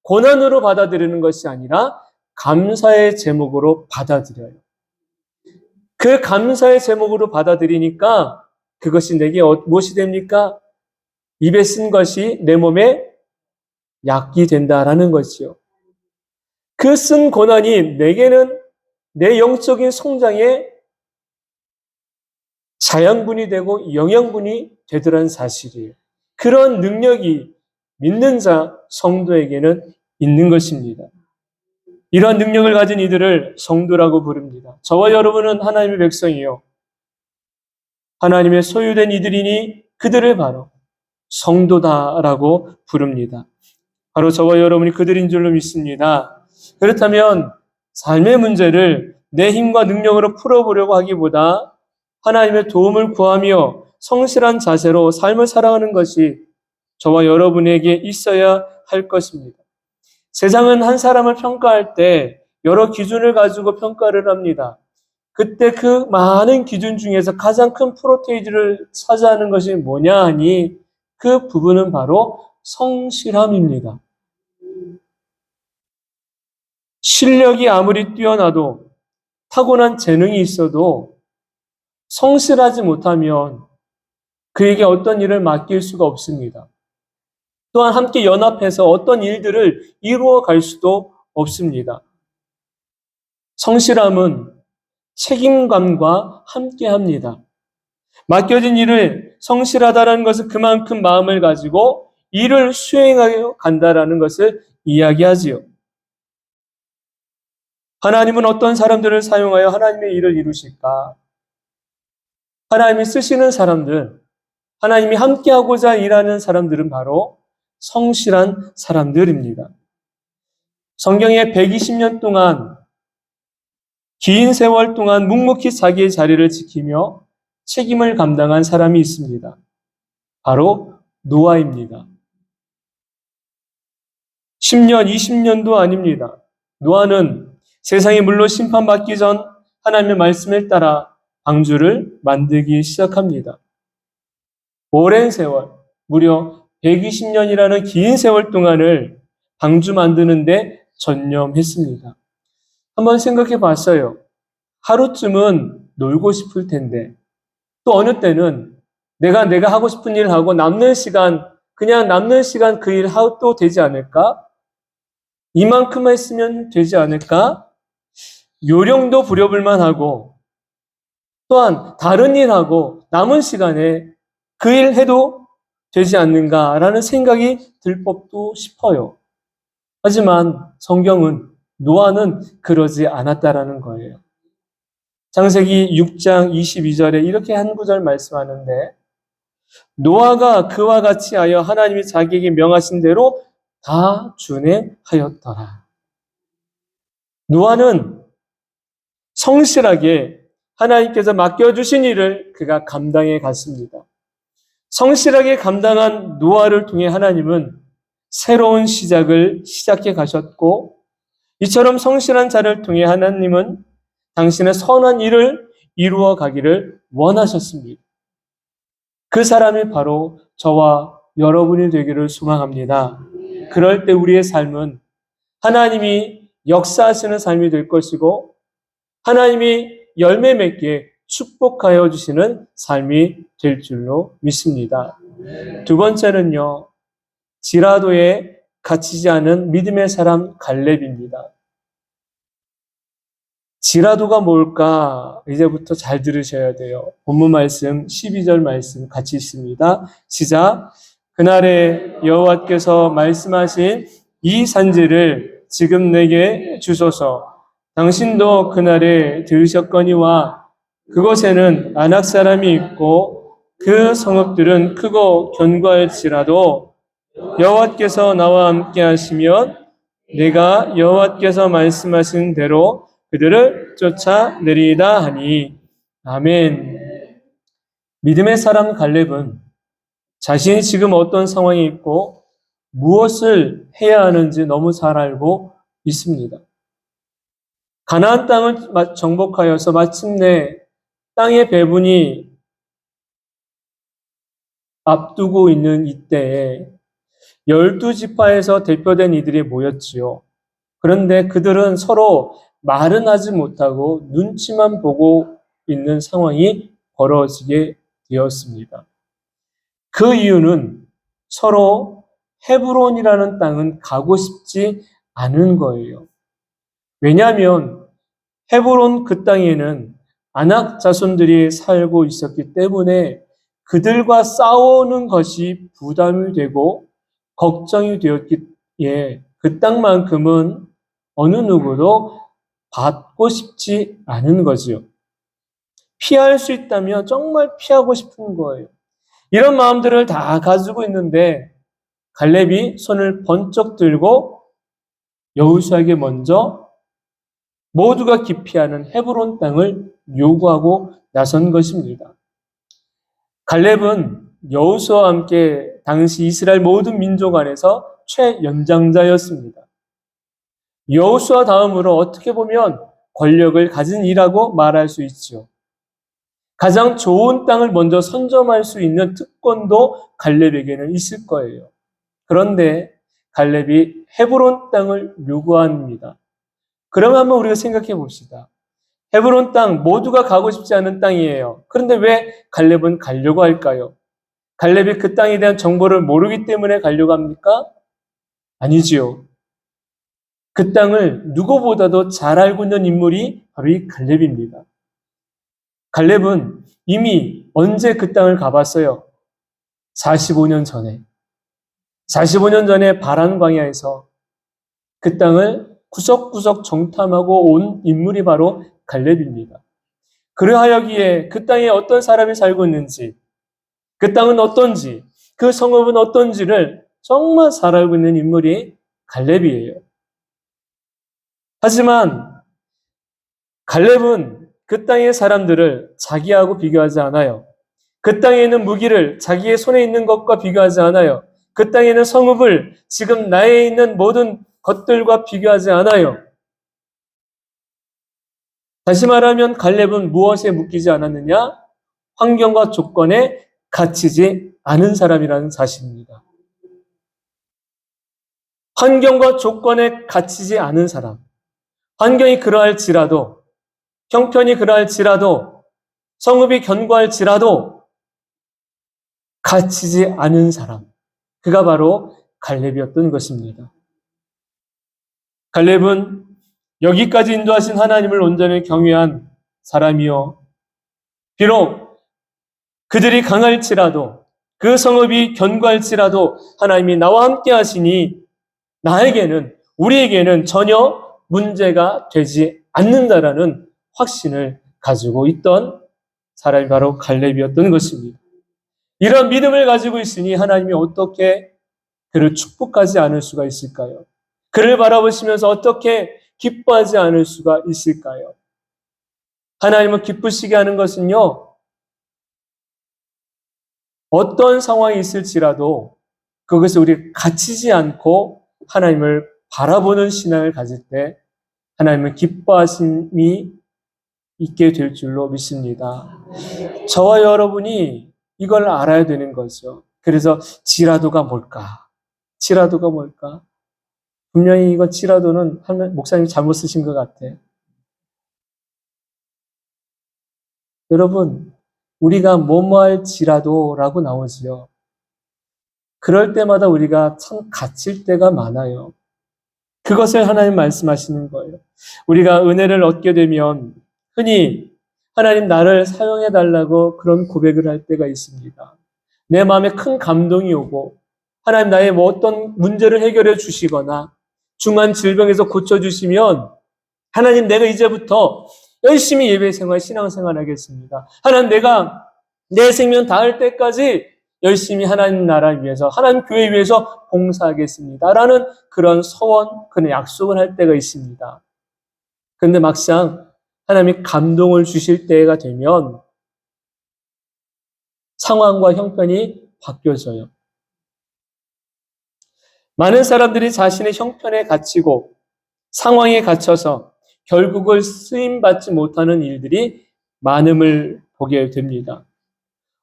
고난으로 받아들이는 것이 아니라 감사의 제목으로 받아들여요. 그 감사의 제목으로 받아들이니까 그것이 내게 무엇이 됩니까? 입에 쓴 것이 내 몸에 약이 된다라는 것이요. 그 쓴 고난이 내게는 내 영적인 성장에 자양분이 되고 영양분이 되더라는 사실이에요. 그런 능력이 믿는 자 성도에게는 있는 것입니다. 이러한 능력을 가진 이들을 성도라고 부릅니다. 저와 여러분은 하나님의 백성이요. 하나님의 소유된 이들이니 그들을 바로 성도다라고 부릅니다. 바로 저와 여러분이 그들인 줄로 믿습니다. 그렇다면 삶의 문제를 내 힘과 능력으로 풀어보려고 하기보다 하나님의 도움을 구하며 성실한 자세로 삶을 살아가는 것이 저와 여러분에게 있어야 할 것입니다. 세상은 한 사람을 평가할 때 여러 기준을 가지고 평가를 합니다. 그때 그 많은 기준 중에서 가장 큰 프로테이지를 차지하는 것이 뭐냐 하니 그 부분은 바로 성실함입니다. 실력이 아무리 뛰어나도 타고난 재능이 있어도 성실하지 못하면 그에게 어떤 일을 맡길 수가 없습니다. 또한 함께 연합해서 어떤 일들을 이루어 갈 수도 없습니다. 성실함은 책임감과 함께 합니다. 맡겨진 일을 성실하다는 것은 그만큼 마음을 가지고 일을 수행하여 간다라는 것을 이야기하지요. 하나님은 어떤 사람들을 사용하여 하나님의 일을 이루실까? 하나님이 쓰시는 사람들, 하나님이 함께하고자 일하는 사람들은 바로 성실한 사람들입니다. 성경에 120년 동안 긴 세월 동안 묵묵히 자기의 자리를 지키며 책임을 감당한 사람이 있습니다. 바로 노아입니다. 10년, 20년도 아닙니다. 노아는 세상이 물로 심판받기 전 하나님의 말씀을 따라 방주를 만들기 시작합니다. 오랜 세월, 무려 120년이라는 긴 세월 동안을 방주 만드는데 전념했습니다. 한번 생각해 봤어요. 하루쯤은 놀고 싶을 텐데, 또 어느 때는 내가 하고 싶은 일을 하고 남는 시간 그 일 하도 되지 않을까? 이만큼만 했으면 되지 않을까? 요령도 부려볼만 하고, 또한 다른 일하고 남은 시간에 그 일 해도 되지 않는가라는 생각이 들 법도 싶어요. 하지만 성경은 노아는 그러지 않았다라는 거예요. 창세기 6장 22절에 이렇게 한 구절 말씀하는데, 노아가 그와 같이 하여 하나님이 자기에게 명하신 대로 다 준행하였더라. 노아는 성실하게 하나님께서 맡겨주신 일을 그가 감당해 갔습니다. 성실하게 감당한 노아를 통해 하나님은 새로운 시작을 시작해 가셨고, 이처럼 성실한 자를 통해 하나님은 당신의 선한 일을 이루어 가기를 원하셨습니다. 그 사람이 바로 저와 여러분이 되기를 소망합니다. 그럴 때 우리의 삶은 하나님이 역사하시는 삶이 될 것이고, 하나님이 열매 맺게 축복하여 주시는 삶이 될 줄로 믿습니다. 두 번째는요, 지라도에 갇히지 않은 믿음의 사람 갈렙입니다. 지라도가 뭘까? 이제부터 잘 들으셔야 돼요. 본문 말씀 12절 말씀 같이 있습니다. 시작. 그날에 여호와께서 말씀하신 이 산지를 지금 내게 주소서. 당신도 그날에 들으셨거니와 그곳에는 아낙 사람이 있고 그 성읍들은 크고 견고할지라도 여호와께서 나와 함께 하시면 내가 여호와께서 말씀하신 대로 그들을 쫓아내리이다 하니. 아멘. 믿음의 사람 갈렙은 자신이 지금 어떤 상황에 있고 무엇을 해야 하는지 너무 잘 알고 있습니다. 가나안 땅을 정복하여서 마침내 땅의 배분이 앞두고 있는 이때에 12지파에서 대표된 이들이 모였지요. 그런데 그들은 서로 말은 하지 못하고 눈치만 보고 있는 상황이 벌어지게 되었습니다. 그 이유는 서로 헤브론이라는 땅은 가고 싶지 않은 거예요. 왜냐하면 헤브론 그 땅에는 아낙 자손들이 살고 있었기 때문에 그들과 싸우는 것이 부담이 되고 걱정이 되었기에 그 땅만큼은 어느 누구도 받고 싶지 않은 거지요. 피할 수 있다면 정말 피하고 싶은 거예요. 이런 마음들을 다 가지고 있는데 갈렙이 손을 번쩍 들고 여호수아에게 먼저 모두가 기피하는 헤브론 땅을 요구하고 나선 것입니다. 갈렙은 여호수아와 함께 당시 이스라엘 모든 민족 안에서 최연장자였습니다. 여호수아 다음으로 어떻게 보면 권력을 가진 이라고 말할 수 있죠. 가장 좋은 땅을 먼저 선점할 수 있는 특권도 갈렙에게는 있을 거예요. 그런데 갈렙이 헤브론 땅을 요구합니다. 그러면 한번 우리가 생각해 봅시다. 헤브론 땅 모두가 가고 싶지 않은 땅이에요. 그런데 왜 갈렙은 가려고 할까요? 갈렙이 그 땅에 대한 정보를 모르기 때문에 가려고 합니까? 아니지요. 그 땅을 누구보다도 잘 알고 있는 인물이 바로 이 갈렙입니다. 갈렙은 이미 언제 그 땅을 가봤어요? 45년 전에. 45년 전에 바란 광야에서 그 땅을 구석구석 정탐하고 온 인물이 바로 갈렙입니다. 그러하여기에 그 땅에 어떤 사람이 살고 있는지, 그 땅은 어떤지, 그 성읍은 어떤지를 정말 잘 알고 있는 인물이 갈렙이에요. 하지만 갈렙은 그 땅의 사람들을 자기하고 비교하지 않아요. 그 땅에 있는 무기를 자기의 손에 있는 것과 비교하지 않아요. 그 땅에 있는 성읍을 지금 나에 있는 모든 것들과 비교하지 않아요. 다시 말하면 갈렙은 무엇에 묶이지 않았느냐? 환경과 조건에 갇히지 않은 사람이라는 사실입니다. 환경과 조건에 갇히지 않은 사람. 환경이 그러할지라도, 형편이 그러할지라도, 성읍이 견고할지라도 갇히지 않은 사람. 그가 바로 갈렙이었던 것입니다. 갈렙은 여기까지 인도하신 하나님을 온전히 경외한 사람이요. 비록 그들이 강할지라도, 그 성읍이 견고할지라도 하나님이 나와 함께 하시니 나에게는, 우리에게는 전혀 문제가 되지 않는다라는 확신을 가지고 있던 사람이 바로 갈렙이었던 것입니다. 이런 믿음을 가지고 있으니 하나님이 어떻게 그를 축복하지 않을 수가 있을까요? 그를 바라보시면서 어떻게 기뻐하지 않을 수가 있을까요? 하나님은 기쁘시게 하는 것은요, 어떤 상황이 있을지라도 그것을 우리 갇히지 않고 하나님을 바라보는 신앙을 가질 때 하나님은 기뻐하심이 있게 될 줄로 믿습니다. 저와 여러분이 이걸 알아야 되는 거죠. 그래서 지라도가 뭘까? 지라도가 뭘까? 분명히 이거 지라도는 목사님이 잘못 쓰신 것 같아. 여러분, 우리가 뭐뭐할지라도라고 나오지요. 그럴 때마다 우리가 참 갇힐 때가 많아요. 그것을 하나님 말씀하시는 거예요. 우리가 은혜를 얻게 되면 흔히 하나님 나를 사용해 달라고 그런 고백을 할 때가 있습니다. 내 마음에 큰 감동이 오고 하나님 나의 뭐 어떤 문제를 해결해 주시거나 중한 질병에서 고쳐주시면 하나님 내가 이제부터 열심히 예배생활, 신앙생활 하겠습니다. 하나님 내가 내 생명 다할 때까지 열심히 하나님 나라 위해서, 하나님 교회 위해서 봉사하겠습니다. 라는 그런 서원, 그런 약속을 할 때가 있습니다. 그런데 막상 하나님이 감동을 주실 때가 되면 상황과 형편이 바뀌어져요. 많은 사람들이 자신의 형편에 갇히고 상황에 갇혀서 결국을 쓰임받지 못하는 일들이 많음을 보게 됩니다.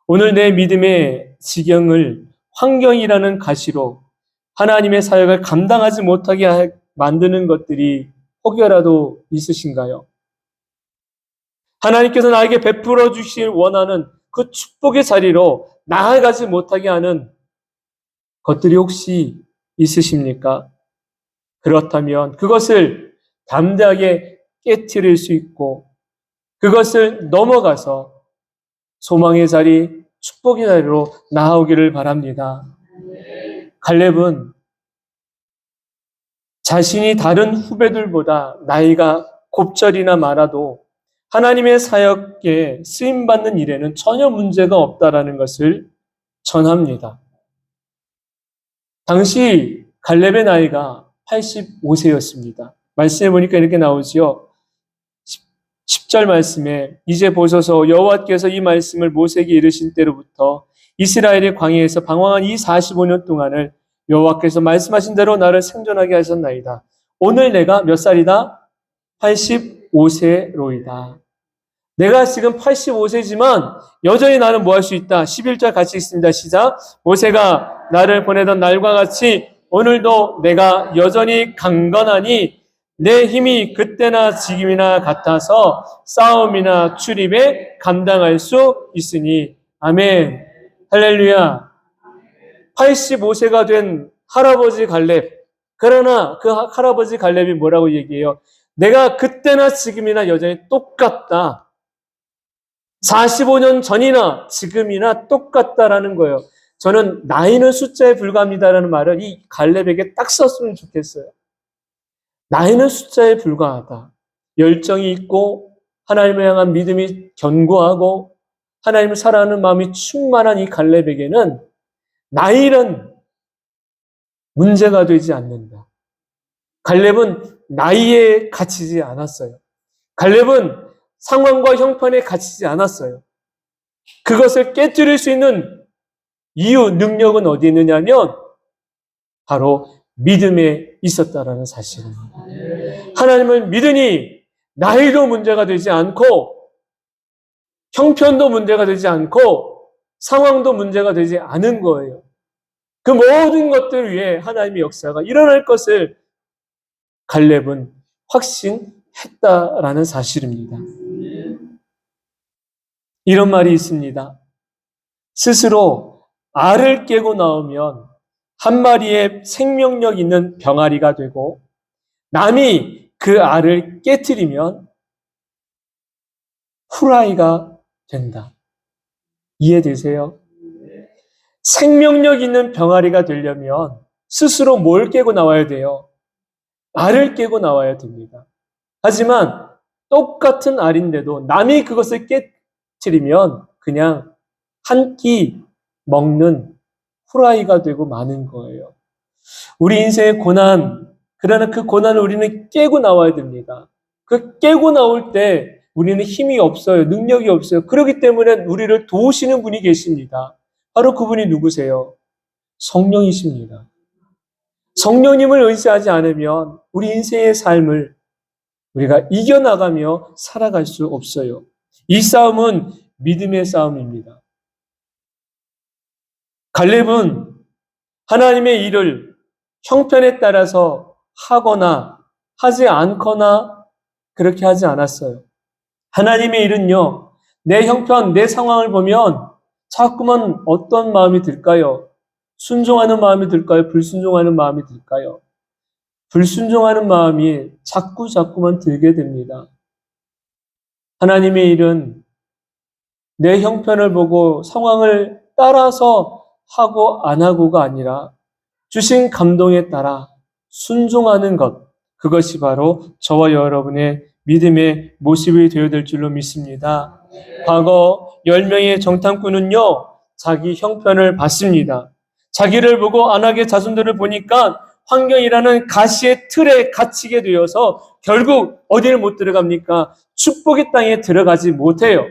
오늘 내 믿음의 지경을 환경이라는 가시로 하나님의 사역을 감당하지 못하게 만드는 것들이 혹여라도 있으신가요? 하나님께서 나에게 베풀어 주실 원하는 그 축복의 자리로 나아가지 못하게 하는 것들이 혹시 있으십니까? 그렇다면 그것을 담대하게 깨트릴 수 있고 그것을 넘어가서 소망의 자리, 축복의 자리로 나아오기를 바랍니다. 갈렙은 자신이 다른 후배들보다 나이가 곱절이나 많아도 하나님의 사역에 쓰임받는 일에는 전혀 문제가 없다라는 것을 전합니다. 당시 갈렙의 나이가 85세였습니다. 말씀해 보니까 이렇게 나오지요. 10절 말씀에 이제 보소서 여호와께서 이 말씀을 모세에게 이르신 때로부터 이스라엘의 광야에서 방황한 이 45년 동안을 여호와께서 말씀하신 대로 나를 생존하게 하셨나이다. 오늘 내가 몇 살이다? 85세로이다. 내가 지금 85세지만 여전히 나는 뭐 할 수 있다? 11절 같이 있습니다. 시작. 모세가 나를 보내던 날과 같이 오늘도 내가 여전히 강건하니 내 힘이 그때나 지금이나 같아서 싸움이나 출입에 감당할 수 있으니. 아멘. 할렐루야. 85세가 된 할아버지 갈렙. 그러나 그 할아버지 갈렙이 뭐라고 얘기해요? 내가 그때나 지금이나 여전히 똑같다. 45년 전이나 지금이나 똑같다라는 거예요. 저는 나이는 숫자에 불과합니다라는 말을 이 갈렙에게 딱 썼으면 좋겠어요. 나이는 숫자에 불과하다. 열정이 있고 하나님을 향한 믿음이 견고하고 하나님을 사랑하는 마음이 충만한 이 갈렙에게는 나이는 문제가 되지 않는다. 갈렙은 나이에 갇히지 않았어요. 갈렙은 상황과 형편에 갇히지 않았어요. 그것을 깨뜨릴 수 있는 이유, 능력은 어디 있느냐면 바로 믿음에 있었다라는 사실입니다. 하나님을 믿으니 나이도 문제가 되지 않고 형편도 문제가 되지 않고 상황도 문제가 되지 않은 거예요. 그 모든 것들 위에 하나님의 역사가 일어날 것을 갈렙은 확신했다라는 사실입니다. 이런 말이 있습니다. 스스로 알을 깨고 나오면 한 마리의 생명력 있는 병아리가 되고 남이 그 알을 깨트리면 후라이가 된다. 이해되세요? 생명력 있는 병아리가 되려면 스스로 뭘 깨고 나와야 돼요? 알을 깨고 나와야 됩니다. 하지만 똑같은 알인데도 남이 그것을 깨트리면 그냥 한 끼 먹는 후라이가 되고 마는 거예요. 우리 인생의 고난, 그러나 그 고난을 우리는 깨고 나와야 됩니다. 그 깨고 나올 때 우리는 힘이 없어요. 능력이 없어요. 그렇기 때문에 우리를 도우시는 분이 계십니다. 바로 그분이 누구세요? 성령이십니다. 성령님을 의지하지 않으면 우리 인생의 삶을 우리가 이겨나가며 살아갈 수 없어요. 이 싸움은 믿음의 싸움입니다. 갈렙은 하나님의 일을 형편에 따라서 하거나 하지 않거나 그렇게 하지 않았어요. 하나님의 일은요, 내 형편, 내 상황을 보면 자꾸만 어떤 마음이 들까요? 순종하는 마음이 들까요? 불순종하는 마음이 들까요? 불순종하는 마음이 자꾸만 들게 됩니다. 하나님의 일은 내 형편을 보고 상황을 따라서 하고 안 하고가 아니라 주신 감동에 따라 순종하는 것, 그것이 바로 저와 여러분의 믿음의 모습이 되어야 될 줄로 믿습니다. 과거 10명의 정탐꾼은요, 자기 형편을 봤습니다. 자기를 보고 안악의 자손들을 보니까 환경이라는 가시의 틀에 갇히게 되어서 결국 어디를 못 들어갑니까? 축복의 땅에 들어가지 못해요.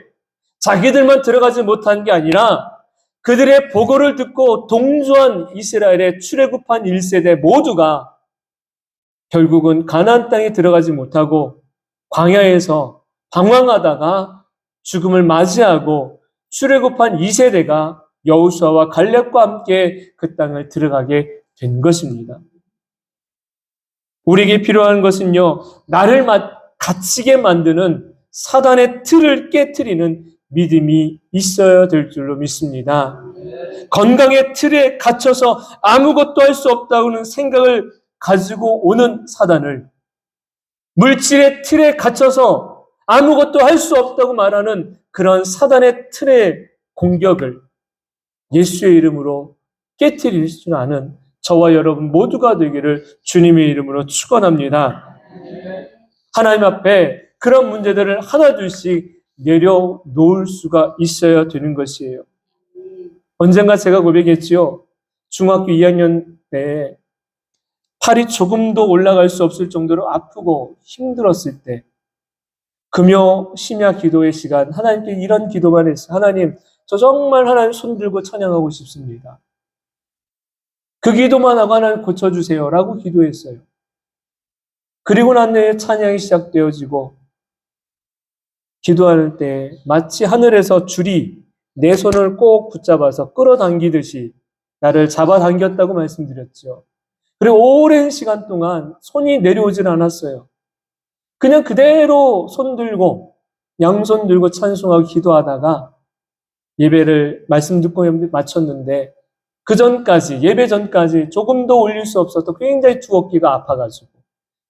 자기들만 들어가지 못한 게 아니라 그들의 보고를 듣고 동조한 이스라엘의 출애굽한 1세대 모두가 결국은 가나안 땅에 들어가지 못하고 광야에서 방황하다가 죽음을 맞이하고 출애굽한 2세대가 여호수아와 갈렙과 함께 그 땅을 들어가게 된 것입니다. 우리에게 필요한 것은요, 나를 갇히게 만드는 사단의 틀을 깨트리는 믿음이 있어야 될 줄로 믿습니다. 건강의 틀에 갇혀서 아무것도 할 수 없다고는 생각을 가지고 오는 사단을, 물질의 틀에 갇혀서 아무것도 할 수 없다고 말하는 그런 사단의 틀의 공격을 예수의 이름으로 깨트릴 줄 아는 저와 여러분 모두가 되기를 주님의 이름으로 축원합니다. 하나님 앞에 그런 문제들을 하나둘씩 내려놓을 수가 있어야 되는 것이에요. 언젠가 제가 고백했지요. 중학교 2학년 때 팔이 조금도 올라갈 수 없을 정도로 아프고 힘들었을 때 금요 심야 기도의 시간, 하나님께 이런 기도만 했어요. 하나님, 저 정말 하나님 손 들고 찬양하고 싶습니다. 그 기도만 하고 하나님 고쳐주세요 라고 기도했어요. 그리고 난 후에 찬양이 시작되어지고 기도할 때 마치 하늘에서 줄이 내 손을 꼭 붙잡아서 끌어당기듯이 나를 잡아당겼다고 말씀드렸죠. 그리고 오랜 시간 동안 손이 내려오질 않았어요. 그냥 그대로 손 들고 양손 들고 찬송하고 기도하다가 예배를 말씀 듣고 마쳤는데 그 전까지, 예배 전까지 조금도 올릴 수 없었던 굉장히 두 어깨가 아파가지고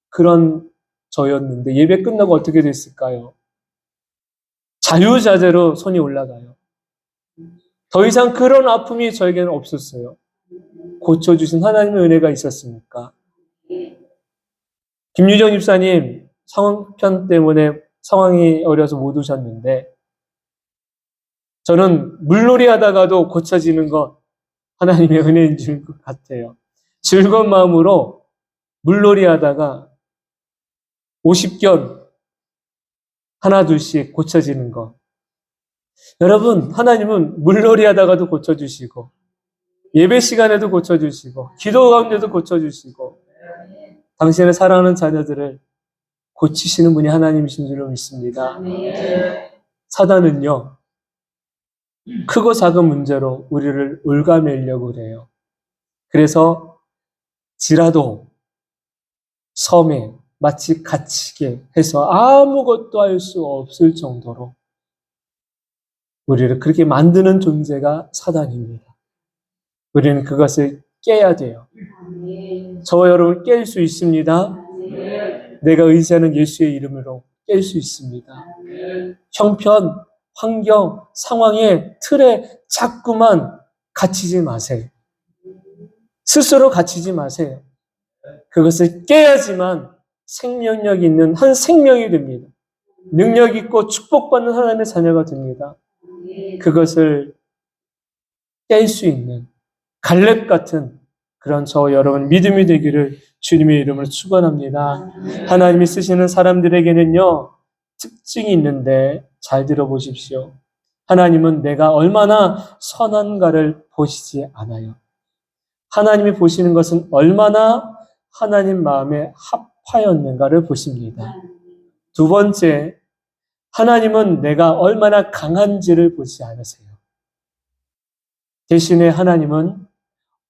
그런 저였는데 예배 끝나고 어떻게 됐을까요? 자유자재로 손이 올라가요. 더 이상 그런 아픔이 저에게는 없었어요. 고쳐주신 하나님의 은혜가 있었으니까. 김유정 집사님 성편 때문에 상황이 어려서 못 오셨는데 저는 물놀이 하다가도 고쳐지는 것 하나님의 은혜인 줄 같아요. 즐거운 마음으로 물놀이 하다가 50견 하나 둘씩 고쳐지는 것. 여러분, 하나님은 물놀이 하다가도 고쳐주시고 예배 시간에도 고쳐주시고 기도 가운데도 고쳐주시고 당신의 사랑하는 자녀들을 고치시는 분이 하나님이신 줄로 믿습니다. 사단은요, 크고 작은 문제로 우리를 올가매려고 그래요. 그래서 지라도 섬에 마치 갇히게 해서 아무것도 할 수 없을 정도로 우리를 그렇게 만드는 존재가 사단입니다. 우리는 그것을 깨야 돼요. 저와 여러분 깰 수 있습니다. 내가 의지하는 예수의 이름으로 깰 수 있습니다. 형편, 환경, 상황의 틀에 자꾸만 갇히지 마세요. 스스로 갇히지 마세요. 그것을 깨야지만 생명력 있는 한 생명이 됩니다. 능력 있고 축복받는 하나님의 자녀가 됩니다. 그것을 깰 수 있는 갈렙 같은 그런 저와 여러분 믿음이 되기를 주님의 이름으로 축원합니다. 하나님이 쓰시는 사람들에게는요 특징이 있는데 잘 들어보십시오. 하나님은 내가 얼마나 선한가를 보시지 않아요. 하나님이 보시는 것은 얼마나 하나님 마음에 합하였는가를 보십니다. 두 번째, 하나님은 내가 얼마나 강한지를 보지 않으세요. 대신에 하나님은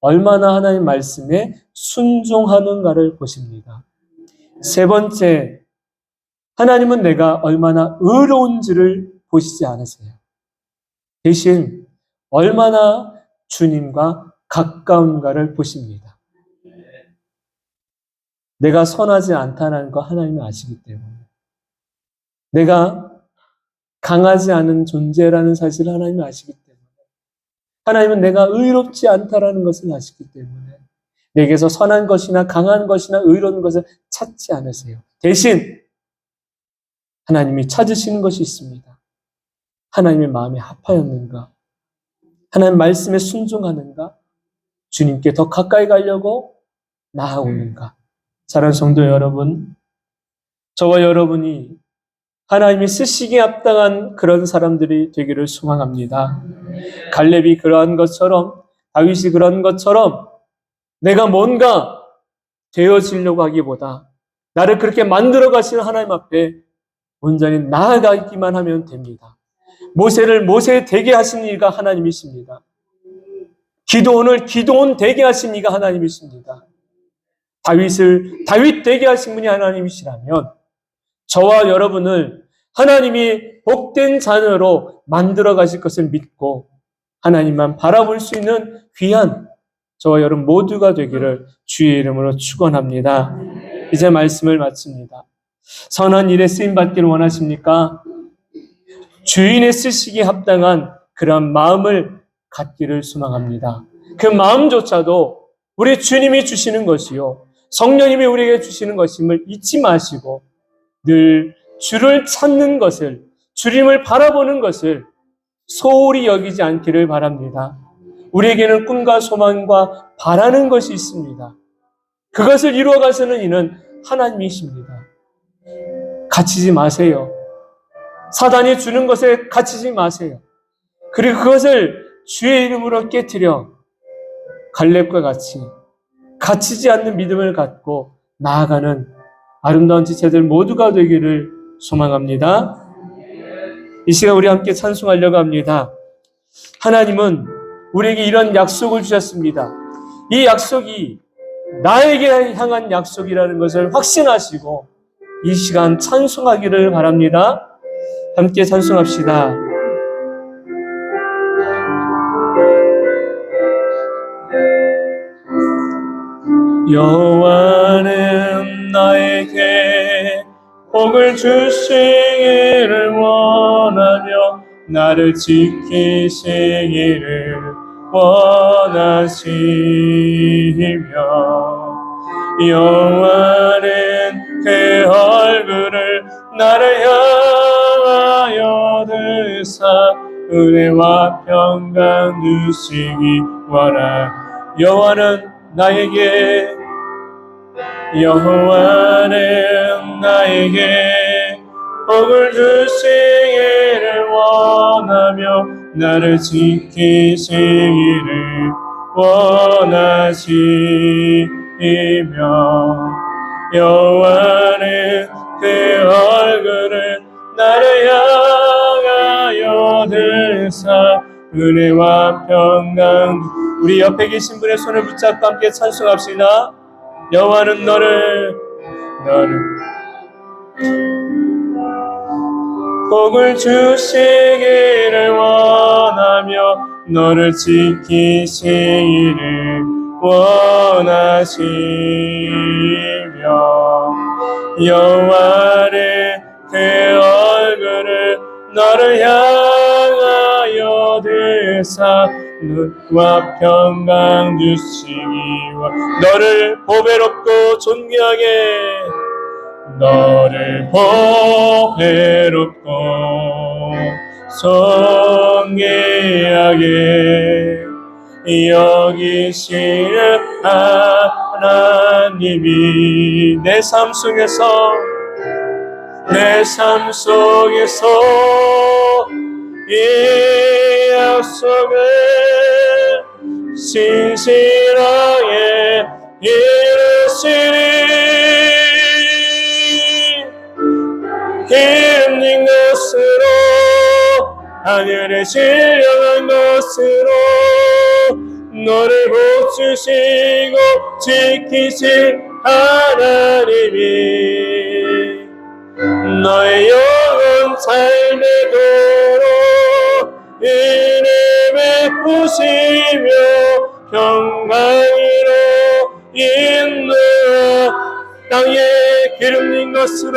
얼마나 하나님 말씀에 순종하는가를 보십니다. 세 번째, 하나님은 내가 얼마나 의로운지를 보시지 않으세요. 대신 얼마나 주님과 가까운가를 보십니다. 내가 선하지 않다는 거 하나님은 아시기 때문에 내가 강하지 않은 존재라는 사실을 하나님은 아시기 때문에 하나님은 내가 의롭지 않다라는 것을 아시기 때문에 내게서 선한 것이나 강한 것이나 의로운 것을 찾지 않으세요. 대신 하나님이 찾으시는 것이 있습니다. 하나님의 마음에 합하였는가? 하나님 말씀에 순종하는가? 주님께 더 가까이 가려고 나아오는가? 사랑하는 성도 여러분, 저와 여러분이 하나님이 쓰시기에 합당한 그런 사람들이 되기를 소망합니다. 갈렙이 그러한 것처럼 다윗이 그런 것처럼 내가 뭔가 되어지려고 하기보다 나를 그렇게 만들어 가시는 하나님 앞에 온전히 나아가기만 하면 됩니다. 모세를 모세 되게 하신 이가 하나님이십니다. 기도원을 기도원 되게 하신 이가 하나님이십니다. 다윗을 다윗 되게 하신 분이 하나님이시라면 저와 여러분을 하나님이 복된 자녀로 만들어 가실 것을 믿고 하나님만 바라볼 수 있는 귀한 저와 여러분 모두가 되기를 주의 이름으로 축원합니다. 이제 말씀을 마칩니다. 선한 일에 쓰임받기를 원하십니까? 주인의 쓰시기에 합당한 그런 마음을 갖기를 소망합니다. 그 마음조차도 우리 주님이 주시는 것이요 성령님이 우리에게 주시는 것임을 잊지 마시고 늘 주를 찾는 것을 주님을 바라보는 것을 소홀히 여기지 않기를 바랍니다. 우리에게는 꿈과 소망과 바라는 것이 있습니다. 그것을 이루어가시는 이는 하나님이십니다. 갇히지 마세요. 사단이 주는 것에 갇히지 마세요. 그리고 그것을 주의 이름으로 깨트려 갈렙과 같이 갇히지 않는 믿음을 갖고 나아가는 아름다운 지체들 모두가 되기를 소망합니다. 이 시간 우리 함께 찬송하려고 합니다. 하나님은 우리에게 이런 약속을 주셨습니다. 이 약속이 나에게 향한 약속이라는 것을 확신하시고 이 시간 찬송하기를 바랍니다. 함께 찬송합시다. 여호와는 나에게 복을 주시기를 원하며 나를 지키시기를 원하시며 여호와는 그 얼굴을 나를 향하여 드사 은혜와 평강 주시기 원하 여호와는 나에게 여호와는 나에게 복을 주시기를 원하며 나를 지키시기를 원하시며 여호와는 그 얼굴을 나를 향하여 들사 은혜와 평강. 우리 옆에 계신 분의 손을 붙잡고 함께 찬송합시다. 여호와는 너를 복을 주시기를 원하며 너를 지키시기를 원하시며 여호와는 그 얼굴을 너를 향하여 들사 눈과 평강 주시기와 너를 보배롭고 존귀하게 너를 보배롭고 존귀하게 여기시는 하나님이 내 삶 속에서 이 약속을 신실하게 이루시리 힘있는 것으로 하늘에 신령한 것으로 너를 복주시고 지키실 하나님이 너의 영혼 삶에도록 은혜 베푸시며 평강으로 인도하 땅에 기름진 것으로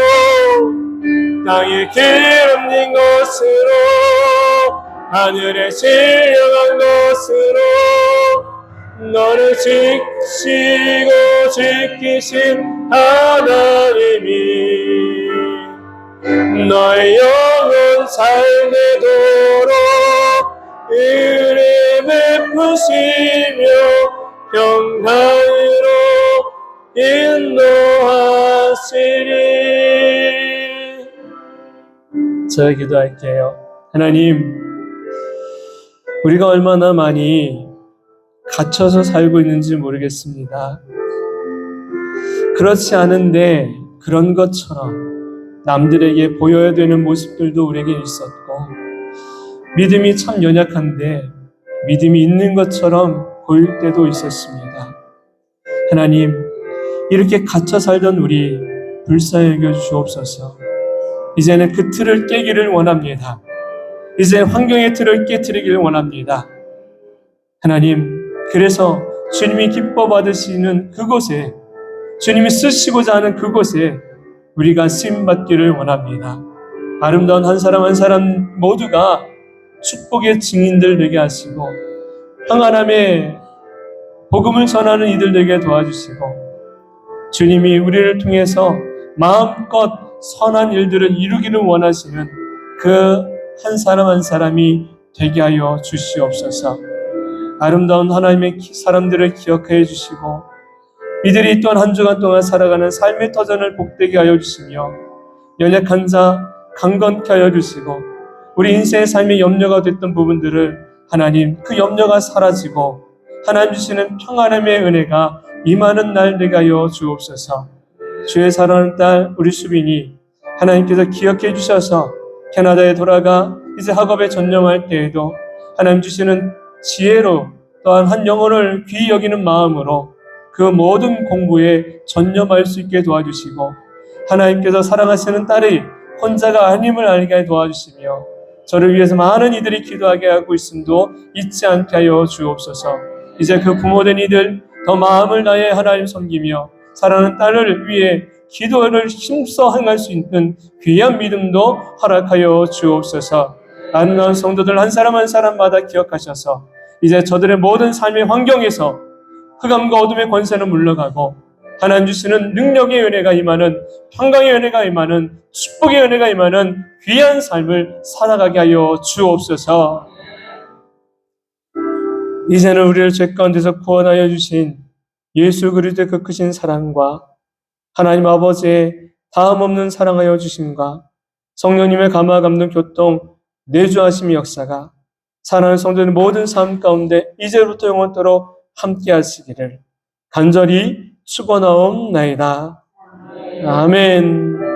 하늘에 신령한 것으로 너를 지키시고 지키신 하나님이 너의 영혼 삶에도록 은혜 베푸시며 평강으로 인도하시리. 제가 기도할게요. 하나님, 우리가 얼마나 많이 갇혀서 살고 있는지 모르겠습니다. 그렇지 않은데 그런 것처럼 남들에게 보여야 되는 모습들도 우리에게 있었고, 믿음이 참 연약한데 믿음이 있는 것처럼 보일 때도 있었습니다. 하나님, 이렇게 갇혀 살던 우리 불쌍히 여겨 주옵소서. 이제는 그 틀을 깨기를 원합니다. 이제 환경의 틀을 깨트리기를 원합니다. 하나님, 그래서 주님이 기뻐 받으시는 그곳에, 주님이 쓰시고자 하는 그곳에 우리가 쓰임받기를 원합니다. 아름다운 한 사람 한 사람 모두가 축복의 증인들 되게 하시고 평안함의 복음을 전하는 이들 되게 도와주시고, 주님이 우리를 통해서 마음껏 선한 일들을 이루기를 원하시는 그 한 사람 한 사람이 되게 하여 주시옵소서. 아름다운 하나님의 사람들을 기억해 주시고, 이들이 또한 한 주간 동안 살아가는 삶의 터전을 복되게 하여 주시며, 연약한 자 강건케 하여 주시고, 우리 인생의 삶의 염려가 됐던 부분들을 하나님 그 염려가 사라지고 하나님 주시는 평안함의 은혜가 임하는 날 되게 하여 주옵소서. 주의 사랑하는 딸 우리 수빈이 하나님께서 기억해 주셔서 캐나다에 돌아가 이제 학업에 전념할 때에도 하나님 주시는 지혜로 또한 한 영혼을 귀히 여기는 마음으로 그 모든 공부에 전념할 수 있게 도와주시고, 하나님께서 사랑하시는 딸이 혼자가 아님을 알게 도와주시며, 저를 위해서 많은 이들이 기도하게 하고 있음도 잊지 않게 하여 주옵소서. 이제 그 부모된 이들 더 마음을 다해 하나님 섬기며 사랑하는 딸을 위해 기도를 힘써 행할 수 있는 귀한 믿음도 허락하여 주옵소서. 아름다운 성도들 한 사람 한 사람마다 기억하셔서 이제 저들의 모든 삶의 환경에서 흑암과 어둠의 권세는 물러가고 하나님 주시는 능력의 은혜가 임하는, 평강의 은혜가 임하는, 축복의 은혜가 임하는 귀한 삶을 살아가게 하여 주옵소서. 이제는 우리를 죄 가운데서 구원하여 주신 예수 그리스도의 그 크신 사랑과 하나님 아버지의 다음 없는 사랑하여 주심과 성령님의 감화 감동 교통 내주하심의 역사가 사랑하는 성도의 모든 삶 가운데 이제부터 영원토록 함께 하시기를 간절히 축원하옵나이다. 아멘.